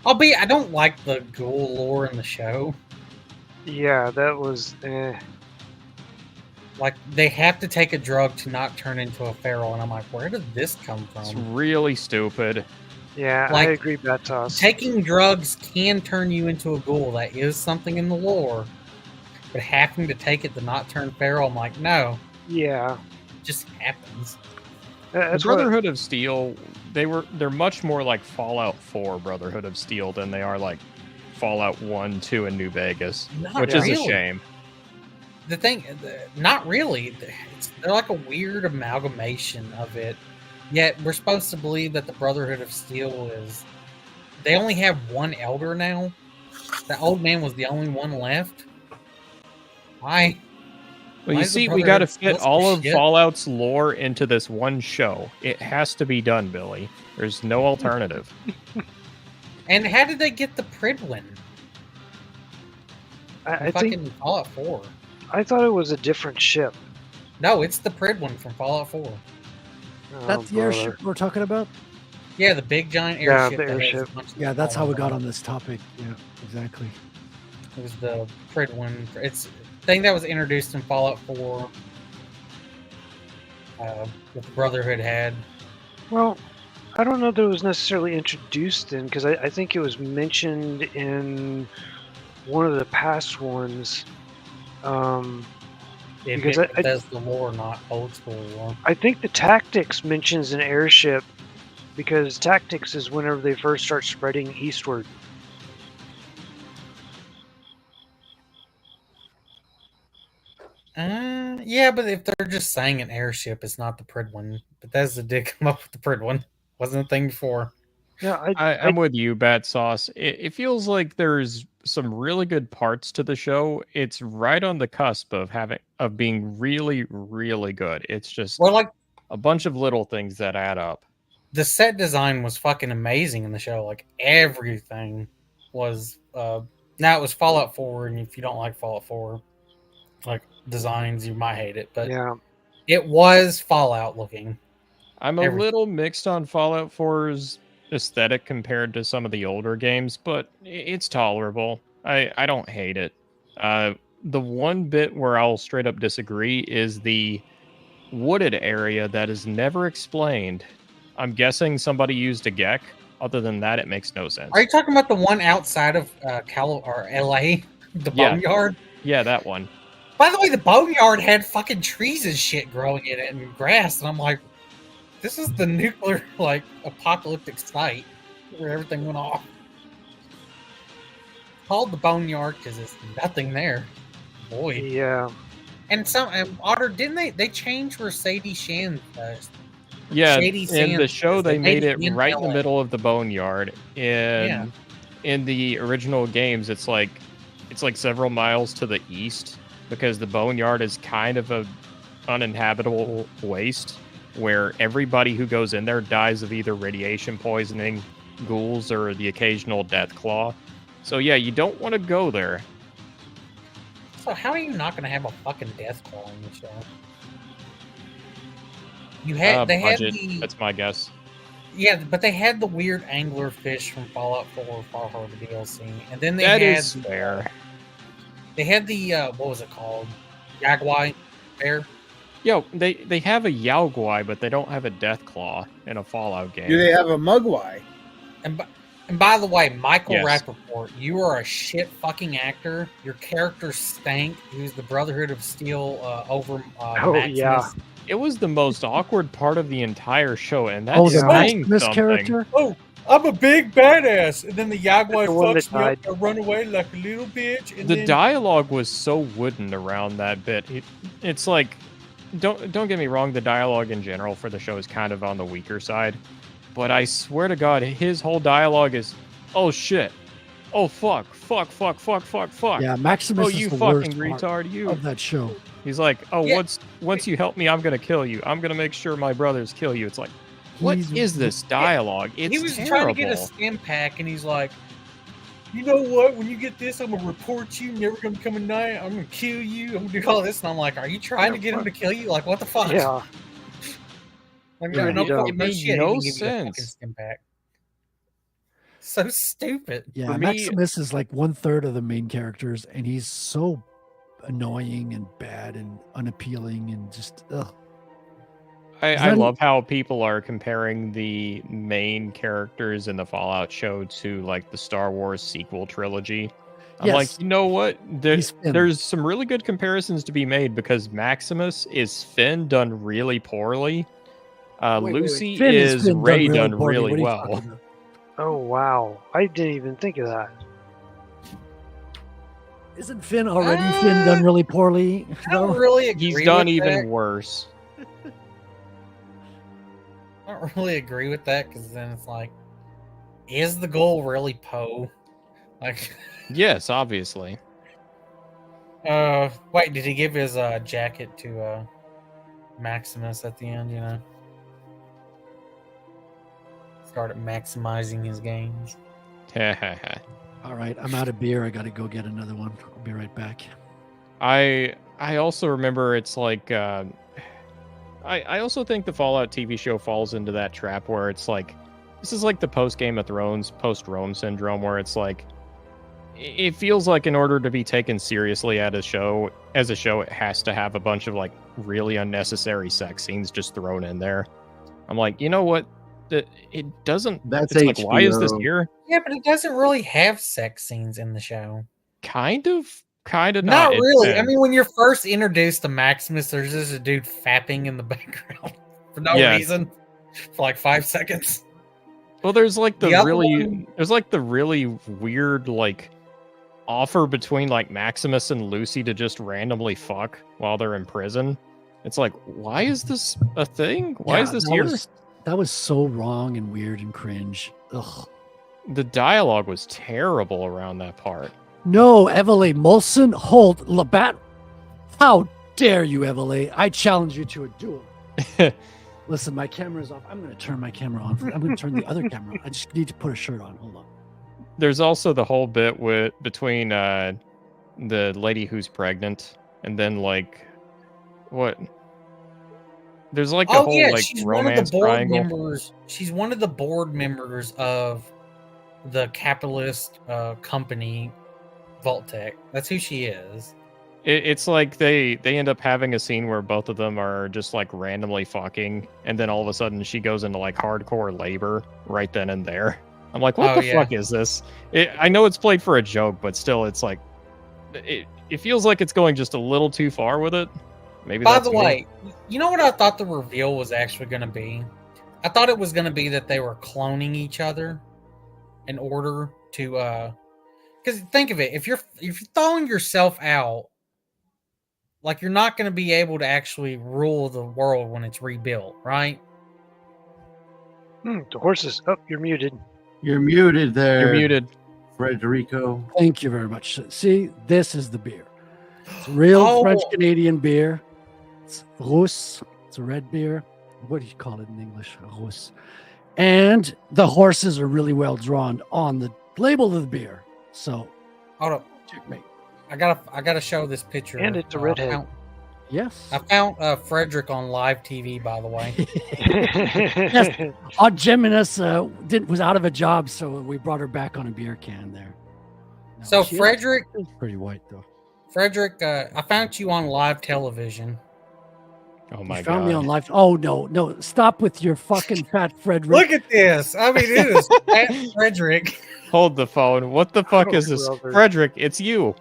I don't like the ghoul lore in the show. Yeah, that was. Like, they have to take a drug to not turn into a feral, and I'm like, where did this come It's from? really stupid. Yeah, Like, I agree, Batos. Taking drugs can turn you into a ghoul. That is something in the lore. But having to take it to not turn feral, I'm like, no, Yeah, it just happens. The that's what. Brotherhood of Steel, they're much more like Fallout 4 Brotherhood of Steel than they are like Fallout 1, 2, and New Vegas, Not which is a really. shame. The thing, not really. They're like a weird amalgamation of it. Yet we're supposed to believe that the Brotherhood of Steel is. They only have one elder now. The old man was the only one left. Why? Well, Why you is the see, we got to Brotherhood still fit all some of shit? Fallout's lore into this one show. It has to be done, Billy. There's no alternative. And how did they get the Pridwin? I Fucking think Fallout 4. I thought it was a different ship. No, it's the Prid one from Fallout 4. That's the airship we're talking about? Yeah, the big giant Yeah, airship. the that has a airship. bunch of Yeah, that's how we got columns on this topic. Yeah, exactly. it. It was the Prid one. It's a thing that was introduced in Fallout 4. That the Brotherhood had. Well, I don't know that it was necessarily introduced in, because I think it was mentioned in one of the past ones. Because It does the lore, not old school lore. I think the Tactics mentions an airship, because Tactics is whenever they first start spreading eastward. Yeah, but if they're just saying an airship, it's not the Prid one. Bethesda did come up with the Prid one. Wasn't a thing before. Yeah, I'm with you, Bat Sauce. It feels like there's some really good parts to the show. It's right on the cusp of being really, really good. It's just Well, like a bunch of little things that add up. the set design was fucking amazing in the show. Like everything was. Now it was Fallout 4, and if you don't like Fallout 4, like designs, you might hate it. But yeah, it was Fallout looking. I'm a little mixed on Fallout 4's aesthetic compared to some of the older games, but it's tolerable. I don't hate it. The one bit where I'll straight up disagree is the wooded area that is never explained. I'm guessing somebody used a GECK. Other than that, it makes no sense. Are you talking about the one outside of LA, the Boneyard? Yeah, that one. By the way, the Boneyard had fucking trees and shit growing in it and grass, and I'm like, this is the nuclear like apocalyptic site where everything went off. Called the Boneyard because there's nothing there. Boy. Yeah. And Otter, didn't they change where Sadie Shan Yeah, Shady in Sands the show is. they made it in right in the LA. middle of the Boneyard. In the original games, it's like several miles to the east because the Boneyard is kind of a uninhabitable waste where everybody who goes in there dies of either radiation poisoning, ghouls, or the occasional death claw. So yeah, you don't want to go there. So how are you not going to have a fucking death claw in the show? You had they budget, had the that's my guess. yeah, but they had the weird angler fish from Fallout 4 Far Harbor DLC, and then they That had is fair. They had the what was it called? Yagwai bear. Yo, they have a Yaoguai, but they don't have a death claw in a Fallout game. Do they have a Mugwai? And by the way, Michael Yes. Rappaport, you are a shit fucking actor. Your character stank. He was the Brotherhood of Steel over Maximus. It was the most awkward part of the entire show, and that's Oh, the saying Maximus something. character? Oh, I'm a big badass, and then the Yagwai The one fucks that me up. died. I run away like a little bitch. And The then dialogue was so wooden around that bit. It's like, don't get me wrong, the dialogue in general for the show is kind of on the weaker side, but I swear to God, his whole dialogue is, "Oh shit, oh fuck, fuck, fuck, fuck, fuck, fuck." Yeah, Maximus Oh, is you the fucking worst part retard, you. of that show. He's like, "Oh, Yeah. once you help me, I'm gonna kill you. I'm gonna make sure my brothers kill you." It's like, what He's- is this dialogue? It's he was terrible. trying to get a stim pack, and he's like, "You know what? When you get this, I'm gonna report you. Never gonna come at night. I'm gonna kill you. I'm gonna do all this." And I'm like, "Are you trying to get him to kill you? Like, what the fuck?" Yeah. Like, Yeah, no, he don't. fucking no It made shit. no he didn't give you a fucking sense. stim pack. So stupid. Yeah, For me- Maximus is like 1/3 of the main characters, and he's so annoying and bad and unappealing and just ugh. I Then- love how people are comparing the main characters in the Fallout show to like the Star Wars sequel trilogy. I'm Yes. like, you know what? He's Finn. There's some really good comparisons to be made because Maximus is Finn done really poorly. Lucy Finn is Finn Ray poorly. done What are really you well. talking about? Oh wow, I didn't even think of that. Isn't Finn already Finn done really poorly? I don't though? really agree. He's done with even that. worse. I don't really agree with that because then it's like, is the goal really Poe? Like, Yes, obviously. wait, did he give his jacket to Maximus at the end? You know, started maximizing his gains. All right, I'm out of beer. I got to go get another one. I'll be right back. I also remember it's like I also think the Fallout TV show falls into that trap where it's like, this is like the post Game of Thrones, post Rome syndrome, where it's like, it feels like in order to be taken seriously as a show, it has to have a bunch of like really unnecessary sex scenes just thrown in there. I'm like, you know what? It doesn't. That's it's like, why is this HBO. here? Yeah, but it doesn't really have sex scenes in the show. Kind of Not not. really. I mean, when you're first introduced to Maximus, there's just a dude fapping in the background for no Yeah. reason for like 5 seconds. Well, there's like The other the really weird like offer between like Maximus and Lucy to just randomly fuck while they're in prison. It's like, why is this a thing? Why is Yeah, this that here? that was so wrong and weird and cringe. Ugh. The dialogue was terrible around that part. No, Everly, Molson, Holt, Labatt. How dare you, Everly? I challenge you to a duel. Listen, my camera's off. I'm going to turn my camera on. I'm going to turn the other camera on. I just need to put a shirt on. Hold on. There's also the whole bit between the lady who's pregnant and then like what? There's like a whole like she's romance one of the board triangle. members. She's one of the board members of the capitalist company Vault-Tec. That's who she is. It's like they end up having a scene where both of them are just like randomly fucking, and then all of a sudden she goes into like hardcore labor right then and there. I'm like, what Oh, the yeah. fuck is this? I know it's played for a joke, but still, it's like it feels like it's going just a little too far with it. Maybe. By that's the me. way, you know what I thought the reveal was actually going to be? I thought it was going to be that they were cloning each other in order to because think of it, if you're throwing yourself out, like you're not going to be able to actually rule the world when it's rebuilt, right? The horses. Oh, you're muted. You're muted there. You're muted. Frederico. Thank you very much. See, this is the beer. It's real Oh. French-Canadian beer. It's Russe. It's a red beer. What do you call it in English? Russe. And the horses are really well drawn on the label of the beer. So, Hold up. checkmate. I gotta show this picture. And it's a redhead. Yes. I found Frederick on live TV, by the way. Yes. Aunt Geminis was out of a job, so we brought her back on a beer can there. No, So she Frederick, is pretty white though. Frederick, I found you on live television. Oh my You found god. me on live. Oh no! Stop with your fucking fat Frederick. Look at this. I mean, it is Fat Frederick. Hold the phone. What the fuck is this? brother. Frederick, it's you.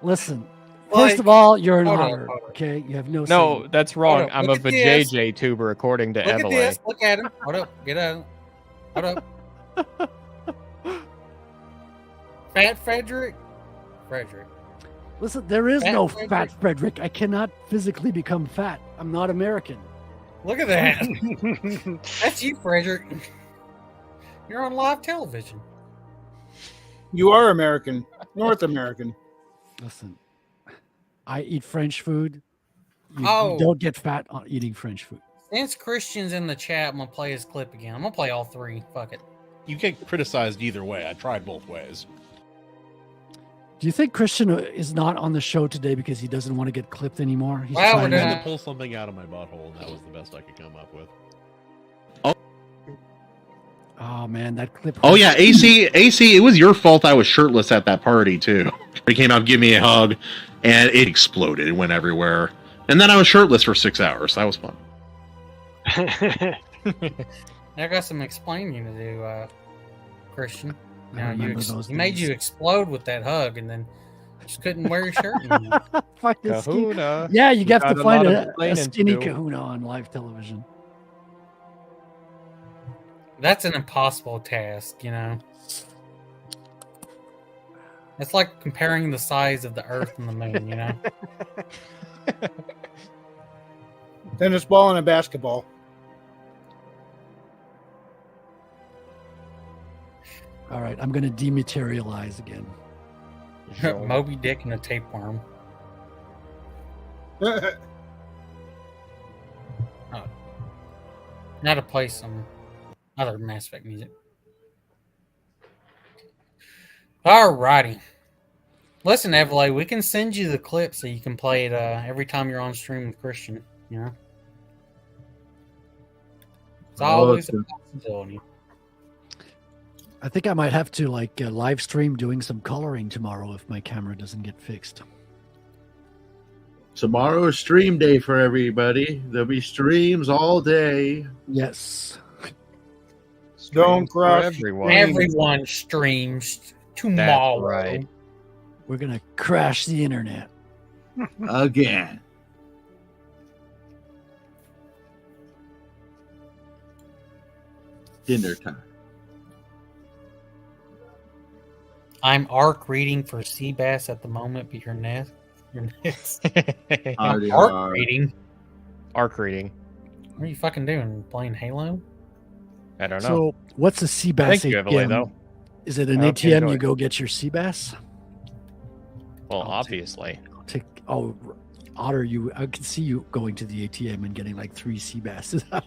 Listen. Like, First of all, you're an hold on, otter. hold on. Okay, you have no. No, say. that's wrong. Hold on, I'm look a at this. vajayjay tuber according to Look at Evely. this. Look at him. Hold up. Get out. Hold up. Fat Frederick. Frederick. Listen, there is Fat no Frederick. fat Frederick. I cannot physically become fat. I'm not American. Look at that. That's you, Frederick. You're on live television. You are American, North American. Listen, I eat French food. You Oh. don't get fat on eating French food. Since Christian's in the chat, I'm gonna play his clip again. I'm gonna play all three. Fuck it. You get criticized either way. I tried both ways. Do you think Christian is not on the show today because he doesn't want to get clipped anymore? He's Wow, I we're trying doing to- had to pull something out of my butthole, and that was the best I could come up with. Oh man, that clip. Oh yeah, AC, it was your fault I was shirtless at that party too. He came out, give me a hug, and it exploded. It went everywhere. And then I was shirtless for 6 hours. That was fun. I got some explaining to do, Christian. I Now remember those he made days. you explode with that hug, and then just couldn't wear your shirt anymore. Fuck this ski- Kahuna. Yeah, you have Got to a find lot of a explaining to skinny do. kahuna on live television. That's an impossible task, you know. It's like comparing the size of the Earth and the Moon, you know. Tennis ball and a basketball. All right, I'm going to dematerialize again. Moby Dick and a tapeworm. Now to play some other Mass Effect music. Alrighty. Listen, Evely, we can send you the clip so you can play it every time you're on stream with Christian. You know. It's always a possibility. I think I might have to like live stream doing some coloring tomorrow if my camera doesn't get fixed. Tomorrow is stream day for everybody. There'll be streams all day. Yes. Don't crush everyone. Everyone streams tomorrow. That's right. We're gonna crash the internet. Again. Dinner time. I'm arc reading for Seabass at the moment, but your next. Already Arc are. reading. Arc reading. What are you fucking doing? Playing Halo? I don't know. So what's a sea bass Thank you, Evelyn, though. Is it an I hope you ATM enjoy you it. go get your sea bass? Well, obviously. Otter, I can see you going to the ATM and getting like 3 sea basses out.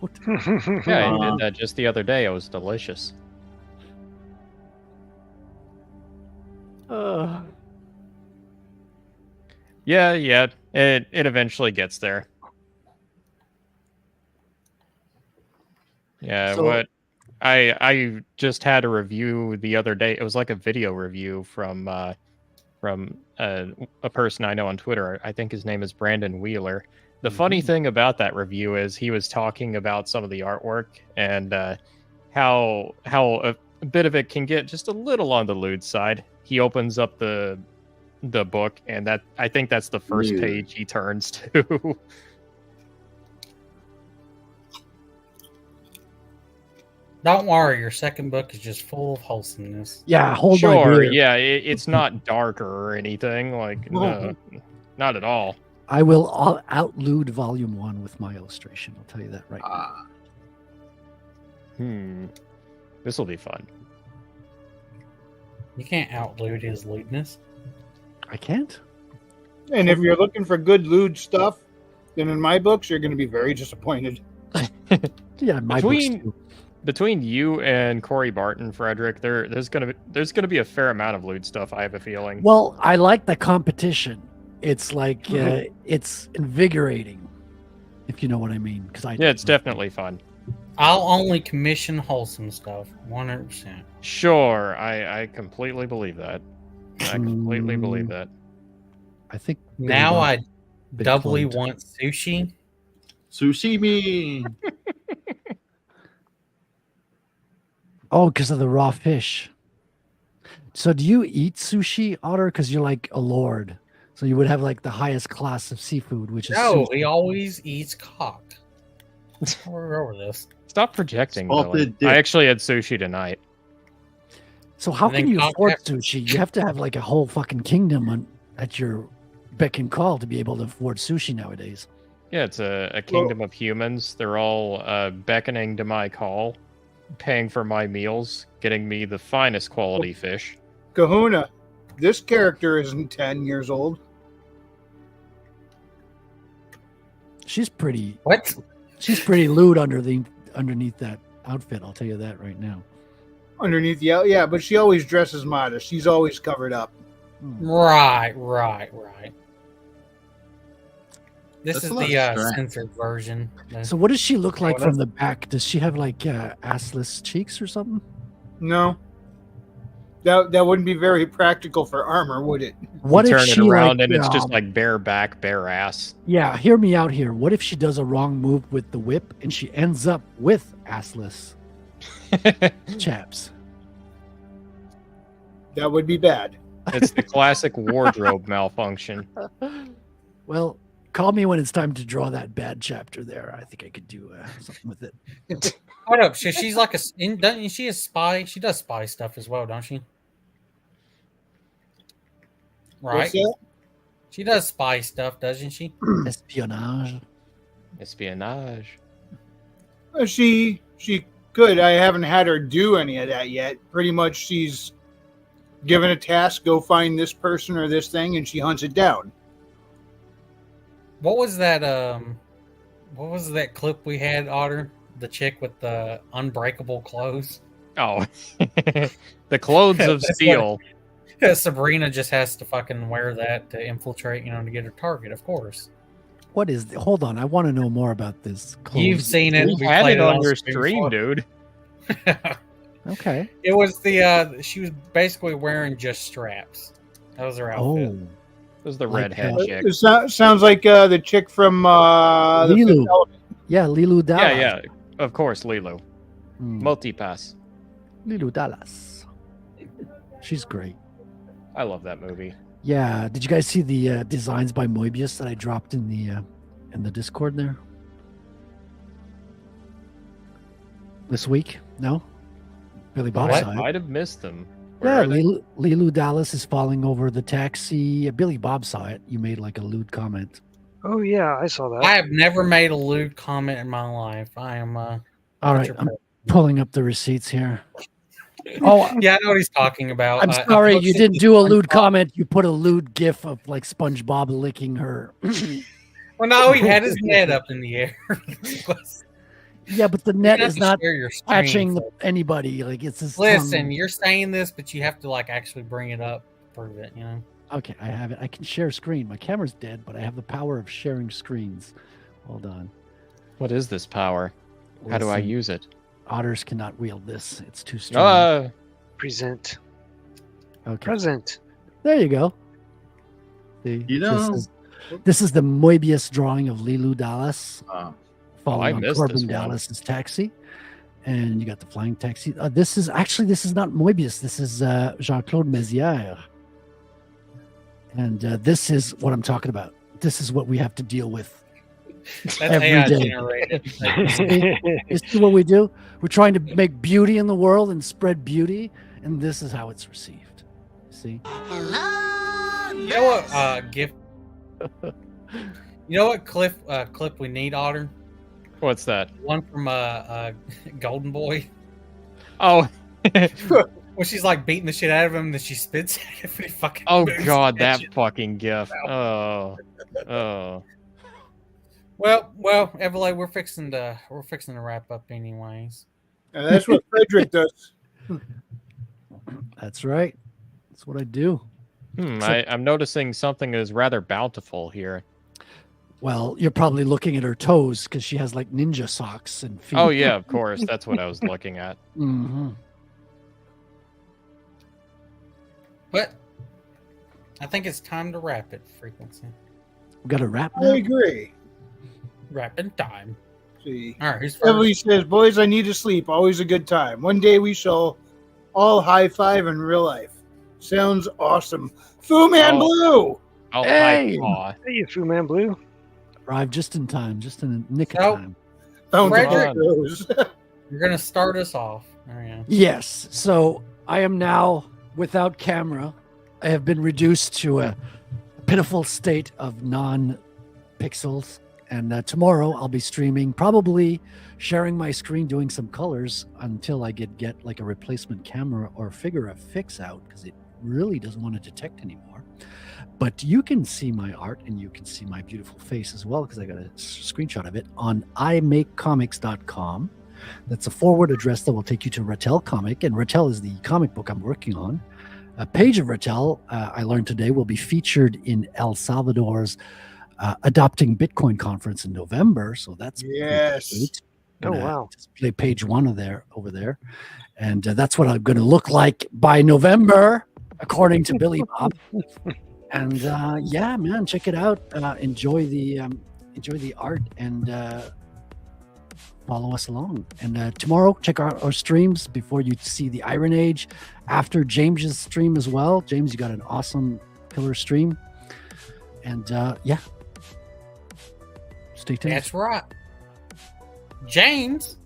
Yeah, I did that just the other day. It was delicious. Yeah, it eventually gets there. Yeah, So- what I just had a review the other day. It was like a video review from a person I know on Twitter. I think his name is Brandon Wheeler. The funny thing about that review is he was talking about some of the artwork and how a bit of it can get just a little on the lewd side. He opens up the book, and that I think that's the first Lewd. page he turns to. Don't worry, your second book is just full of wholesomeness. Yeah, hold my Sure, beer. yeah, it's not darker or anything. Like, no, not at all. I will outlude Volume 1 with my illustration. I'll tell you that right now. This will be fun. You can't outlude his lewdness. I can't? And if you're looking for good lewd stuff, then in my books, you're going to be very disappointed. Yeah, my books too. Between you and Corey Barton, Frederick, there's gonna be a fair amount of lewd stuff. I have a feeling. Well, I like the competition. It's like it's invigorating, if you know what I mean. Yeah, it's definitely fun. I'll only commission wholesome stuff, 100%. Sure, I completely believe that. I completely believe that. I think Now I been doubly cloned. want sushi. Sushi. Oh, because of the raw fish. So do you eat sushi, Otter? Because you're like a lord. So you would have like the highest class of seafood, which is No, sushi. he always eats cock. We're over this. Stop projecting. Salted Dylan. dip. I actually had sushi tonight. So how And can then you cock afford pepper. sushi? You have to have like a whole fucking kingdom at your beck and call to be able to afford sushi nowadays. Yeah, it's a kingdom of humans. They're all beckoning to my call, paying for my meals, getting me the finest quality fish. Kahuna, this character isn't 10 years old. She's pretty. What? She's pretty lewd underneath that outfit. I'll tell you that right now. Underneath the yeah, but she always dresses modest. She's always covered up. Right. This That's is a lot the of stress. censored version. So what does she look like Oh, from the back? Does she have like assless cheeks or something? No. That wouldn't be very practical for armor, would it? What You if turn she it around like, and it's just like bare back, bare ass. Yeah, hear me out here. What if she does a wrong move with the whip and she ends up with assless chaps? That would be bad. It's the classic wardrobe malfunction. Well, call me when it's time to draw that bad chapter there. I think I could do something with it. Hold up. She's like doesn't she a spy? She does spy stuff as well, don't she? Right. What's that? She does spy stuff, doesn't she? Espionage. Espionage. She could. I haven't had her do any of that yet. Pretty much she's given a task, go find this person or this thing, and she hunts it down. What was that? What was that clip we had, Otter? The chick with the unbreakable clothes. Oh, the clothes of That's steel. Yeah, Sabrina just has to fucking wear that to infiltrate, to get her target, of course. What is? Hold on, I want to know more about this. You've seen it. We We had played it on your stream stream, before. dude. Okay. It was the she was basically wearing just straps. That was her outfit. Oh, It was the Like, redhead chick. It sounds like the chick from the Lilu. Fifth Element. Yeah, Lilu Dallas. Yeah, yeah. Of course, Lilo. Hmm. Multipass. Lilu Dallas. She's great. I love that movie. Yeah. Did you guys see the designs by Moebius that I dropped in the Discord there this week? No. Billy Bob I saw it. might have missed them. Where Yeah, are they? Lilu Dallas is falling over the taxi. Billy Bob saw it. You made like a lewd comment. Oh yeah, I saw that. I have never made a lewd comment in my life. I am. All right, your I'm person. pulling up the receipts here. Oh, Yeah, I know what he's talking about. I'm I sorry, you posted didn't do a lewd SpongeBob. comment. You put a lewd gif of like SpongeBob licking her. Well, no, he had his net up in the air. Yeah, but the net have is to not share your screen, catching folks. anybody. Like it's his Listen, tongue. you're saying this, but you have to like actually bring it up, prove it. You know. Okay, I have it. I can share screen. My camera's dead, but I have the power of sharing screens. Hold on. What is this power? How do I Listen, use it? Otters cannot wield this. It's too strong. Present. Okay. Present. There you go. See, You know- this is the Moebius drawing of Lilu Dallas Oh. I following on missed Corbin this one. Dallas's taxi, and you got the flying taxi. This is not Moebius. This is Jean-Claude Mézières, and this is what I'm talking about. This is what we have to deal with That's every AI day. generated. You see what we do? We're trying to make beauty in the world and spread beauty, and this is how it's received. See? You know what? Gift. You know what clip we need, Otter? What's that? One from Golden Boy. Oh, When she's like beating the shit out of him, then she spits at him and he fucking oh moves God, and that shit. fucking gif. Oh, oh. Well, Everlay, we're fixing to wrap up anyways. And that's what Frederick does. That's right. That's what I do. I'm noticing something is rather bountiful here. Well, you're probably looking at her toes because she has like ninja socks and feet. Oh yeah, of course. That's what I was looking at. Hmm. But I think it's time to wrap it, Frequency. We got a wrap I now? agree. Wrapping time. See. All right, who's first? Emily says, "Boys, I need to sleep. Always a good time. One day we shall all high five in real life. Sounds awesome. Fu Man Oh. Blue. Oh, Hey! aw. Hey, Fu Man Blue. Arrived just in time, just in the nick of So- time. Found the Frederick. photos. You're gonna start us off. There you go. Yes. So I am now without camera. I have been reduced to a pitiful state of non-pixels. And tomorrow I'll be streaming, probably sharing my screen, doing some colors until I get like a replacement camera or figure a fix out because it really doesn't want to detect anymore. But you can see my art and you can see my beautiful face as well because I got a screenshot of it on imakecomics.com. That's a forward address that will take you to Rattel Comic, and Rattel is the comic book I'm working on. A page of Rattel, I learned today, will be featured in El Salvador's Adopting Bitcoin conference in November. So that's pretty Yes. great. Oh, Gonna wow. display page one of there over there, and that's what I'm going to look like by November, according to Billy Bob. And yeah, man, check it out. Enjoy the art and follow us along. And tomorrow, check out our streams before you see the Iron Age. After James's stream as well. James, you got an awesome pillar stream. And yeah, stay tuned. That's right. James.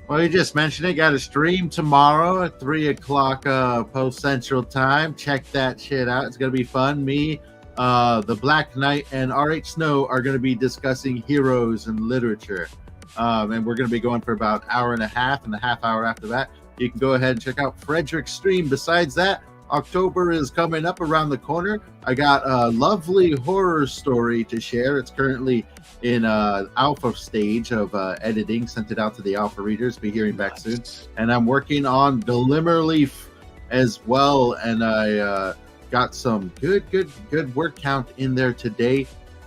Well, you just mentioned it. Got a stream tomorrow at 3 o'clock post Central Time. Check that shit out. It's going to be fun. Me, the Black Knight, and RH Snow are going to be discussing heroes and literature. And we're going to be going for about an hour and a half, and a half hour after that. You can go ahead and check out Frederick's stream. Besides that, October is coming up around the corner. I got a lovely horror story to share. It's currently in alpha stage of editing. Sent it out to the alpha readers. Be hearing back soon. And I'm working on Glimmerleaf as well. And I got some good word count in there today.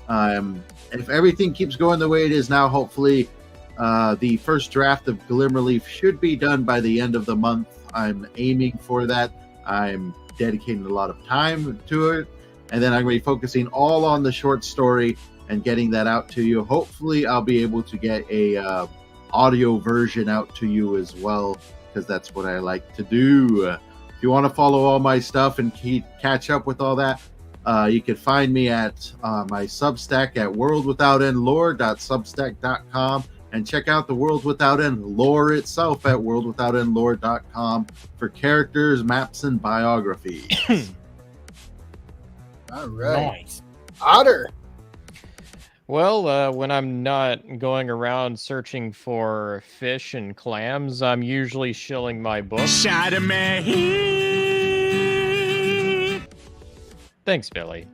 If everything keeps going the way it is now, hopefully the first draft of Glimmerleaf should be done by the end of the month. I'm aiming for that. I'm dedicating a lot of time to it. And then I'm going to be focusing all on the short story and getting that out to you. Hopefully I'll be able to get a audio version out to you as well, because that's what I like to do. If you want to follow all my stuff and catch up with all that, you can find me at my Substack at worldwithoutendlore.substack.com, and check out the World Without End lore itself at worldwithoutendlore.com for characters, maps, and biographies. All right. Nice. Otter. Well, when I'm not going around searching for fish and clams, I'm usually shilling my book. Thanks, Billy.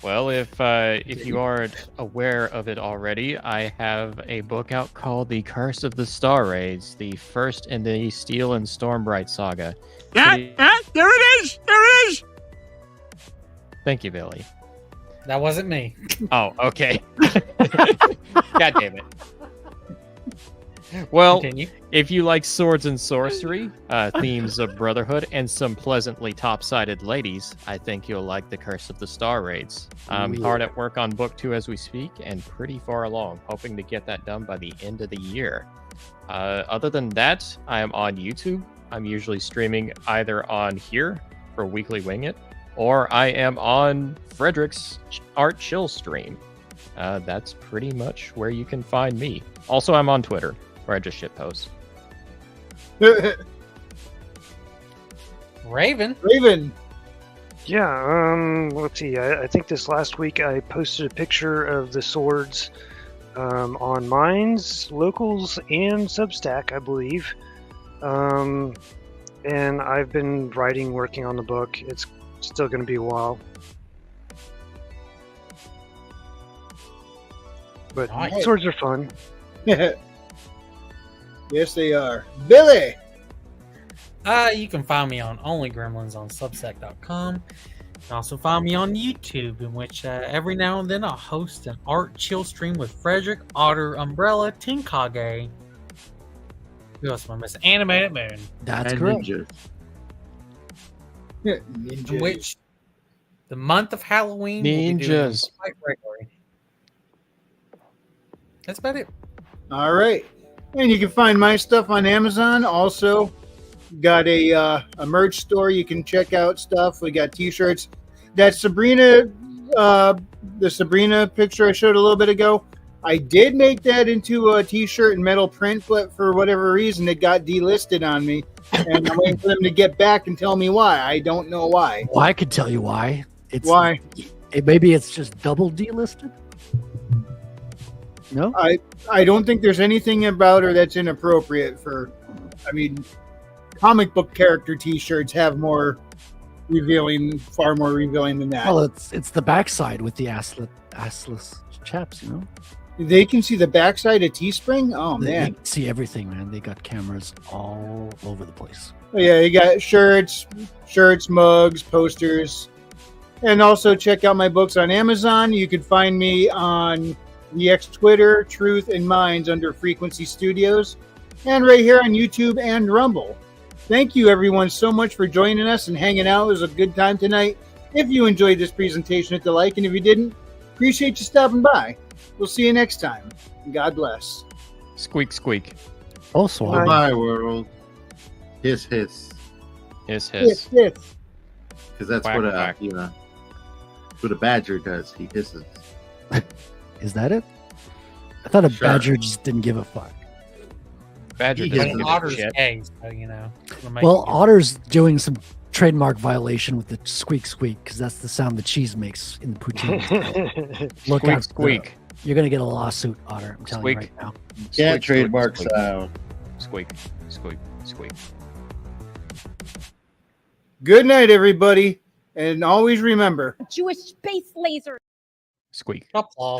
Well, if you aren't aware of it already, I have a book out called The Curse of the Star Raids, the first in the Steel and Stormbright saga. There it is! There it is! Thank you, Billy. That wasn't me. Oh, okay. God damn it. Well, Continue. if you like swords and sorcery, themes of brotherhood, and some pleasantly top-sided ladies, I think you'll like The Curse of the Star Raids. I'm hard at work on book 2 as we speak, and pretty far along, hoping to get that done by the end of the year. Other than that, I am on YouTube. I'm usually streaming either on here for Weekly Wing It, or I am on Frederick's Art Chill stream. That's pretty much where you can find me. Also, I'm on Twitter, where I just shitpost. Raven. Yeah, let's see. I think this last week I posted a picture of the swords on Mines, Locals, and Substack, I believe. And I've been working on the book. It's still going to be a while. But Nice. swords are fun. Yes, they are. Billy. You can find me on Only Gremlins on Substack.com. You can also find me on YouTube, in which every now and then I'll host an art chill stream with Frederick, Otter, Umbrella, Tinkage. Who else am I missing? Animated Moon. That's And correct. ninjas. In which the month of Halloween we'll be doing Ninjas. quite regularly. That's about it. All right. And you can find my stuff on Amazon. Also, got a merch store. You can check out stuff. We got t-shirts. That Sabrina, the Sabrina picture I showed a little bit ago, I did make that into a t-shirt in metal print, but for whatever reason, it got delisted on me. And I'm waiting for them to get back and tell me why. I don't know why. Well, I could tell you why. It's Why? Maybe it's just double delisted. No, I don't think there's anything about her that's inappropriate for. I mean, comic book character T-shirts have more revealing, far more revealing than that. well, it's the backside with the assless chaps. You know, They can see the backside of Teespring. Oh they man, can see everything, man. They got cameras all over the place. oh, yeah, you got shirts, mugs, posters, and also check out my books on Amazon. You can find me on the X Twitter, Truth and Minds under Frequency Studios, and right here on YouTube and Rumble. Thank you everyone so much for joining us and hanging out. It was a good time tonight. If you enjoyed this presentation, hit the like, and if you didn't, appreciate you stopping by. We'll see you next time. God bless. Squeak, squeak. Also, Bye, world. Hiss, hiss. Hiss, Yes, hiss. yes. Because that's Quack, what quack. what a badger does. He hisses. is that it? I thought a Sure. badger just didn't give a fuck. Badger He doesn't hisses. give a Otter's shit. gay, so you know. it'll make Well, it- Otter's doing some trademark violation with the squeak squeak because that's the sound the cheese makes in the poutine. Look Squeak, out! squeak. You're gonna get a lawsuit, Otter. I'm telling Squeak. you right now. Can't Squeak, trademark squeak, sound. Squeak, squeak, squeak. Good night, everybody, and always remember. Jewish space laser. Squeak. Applause.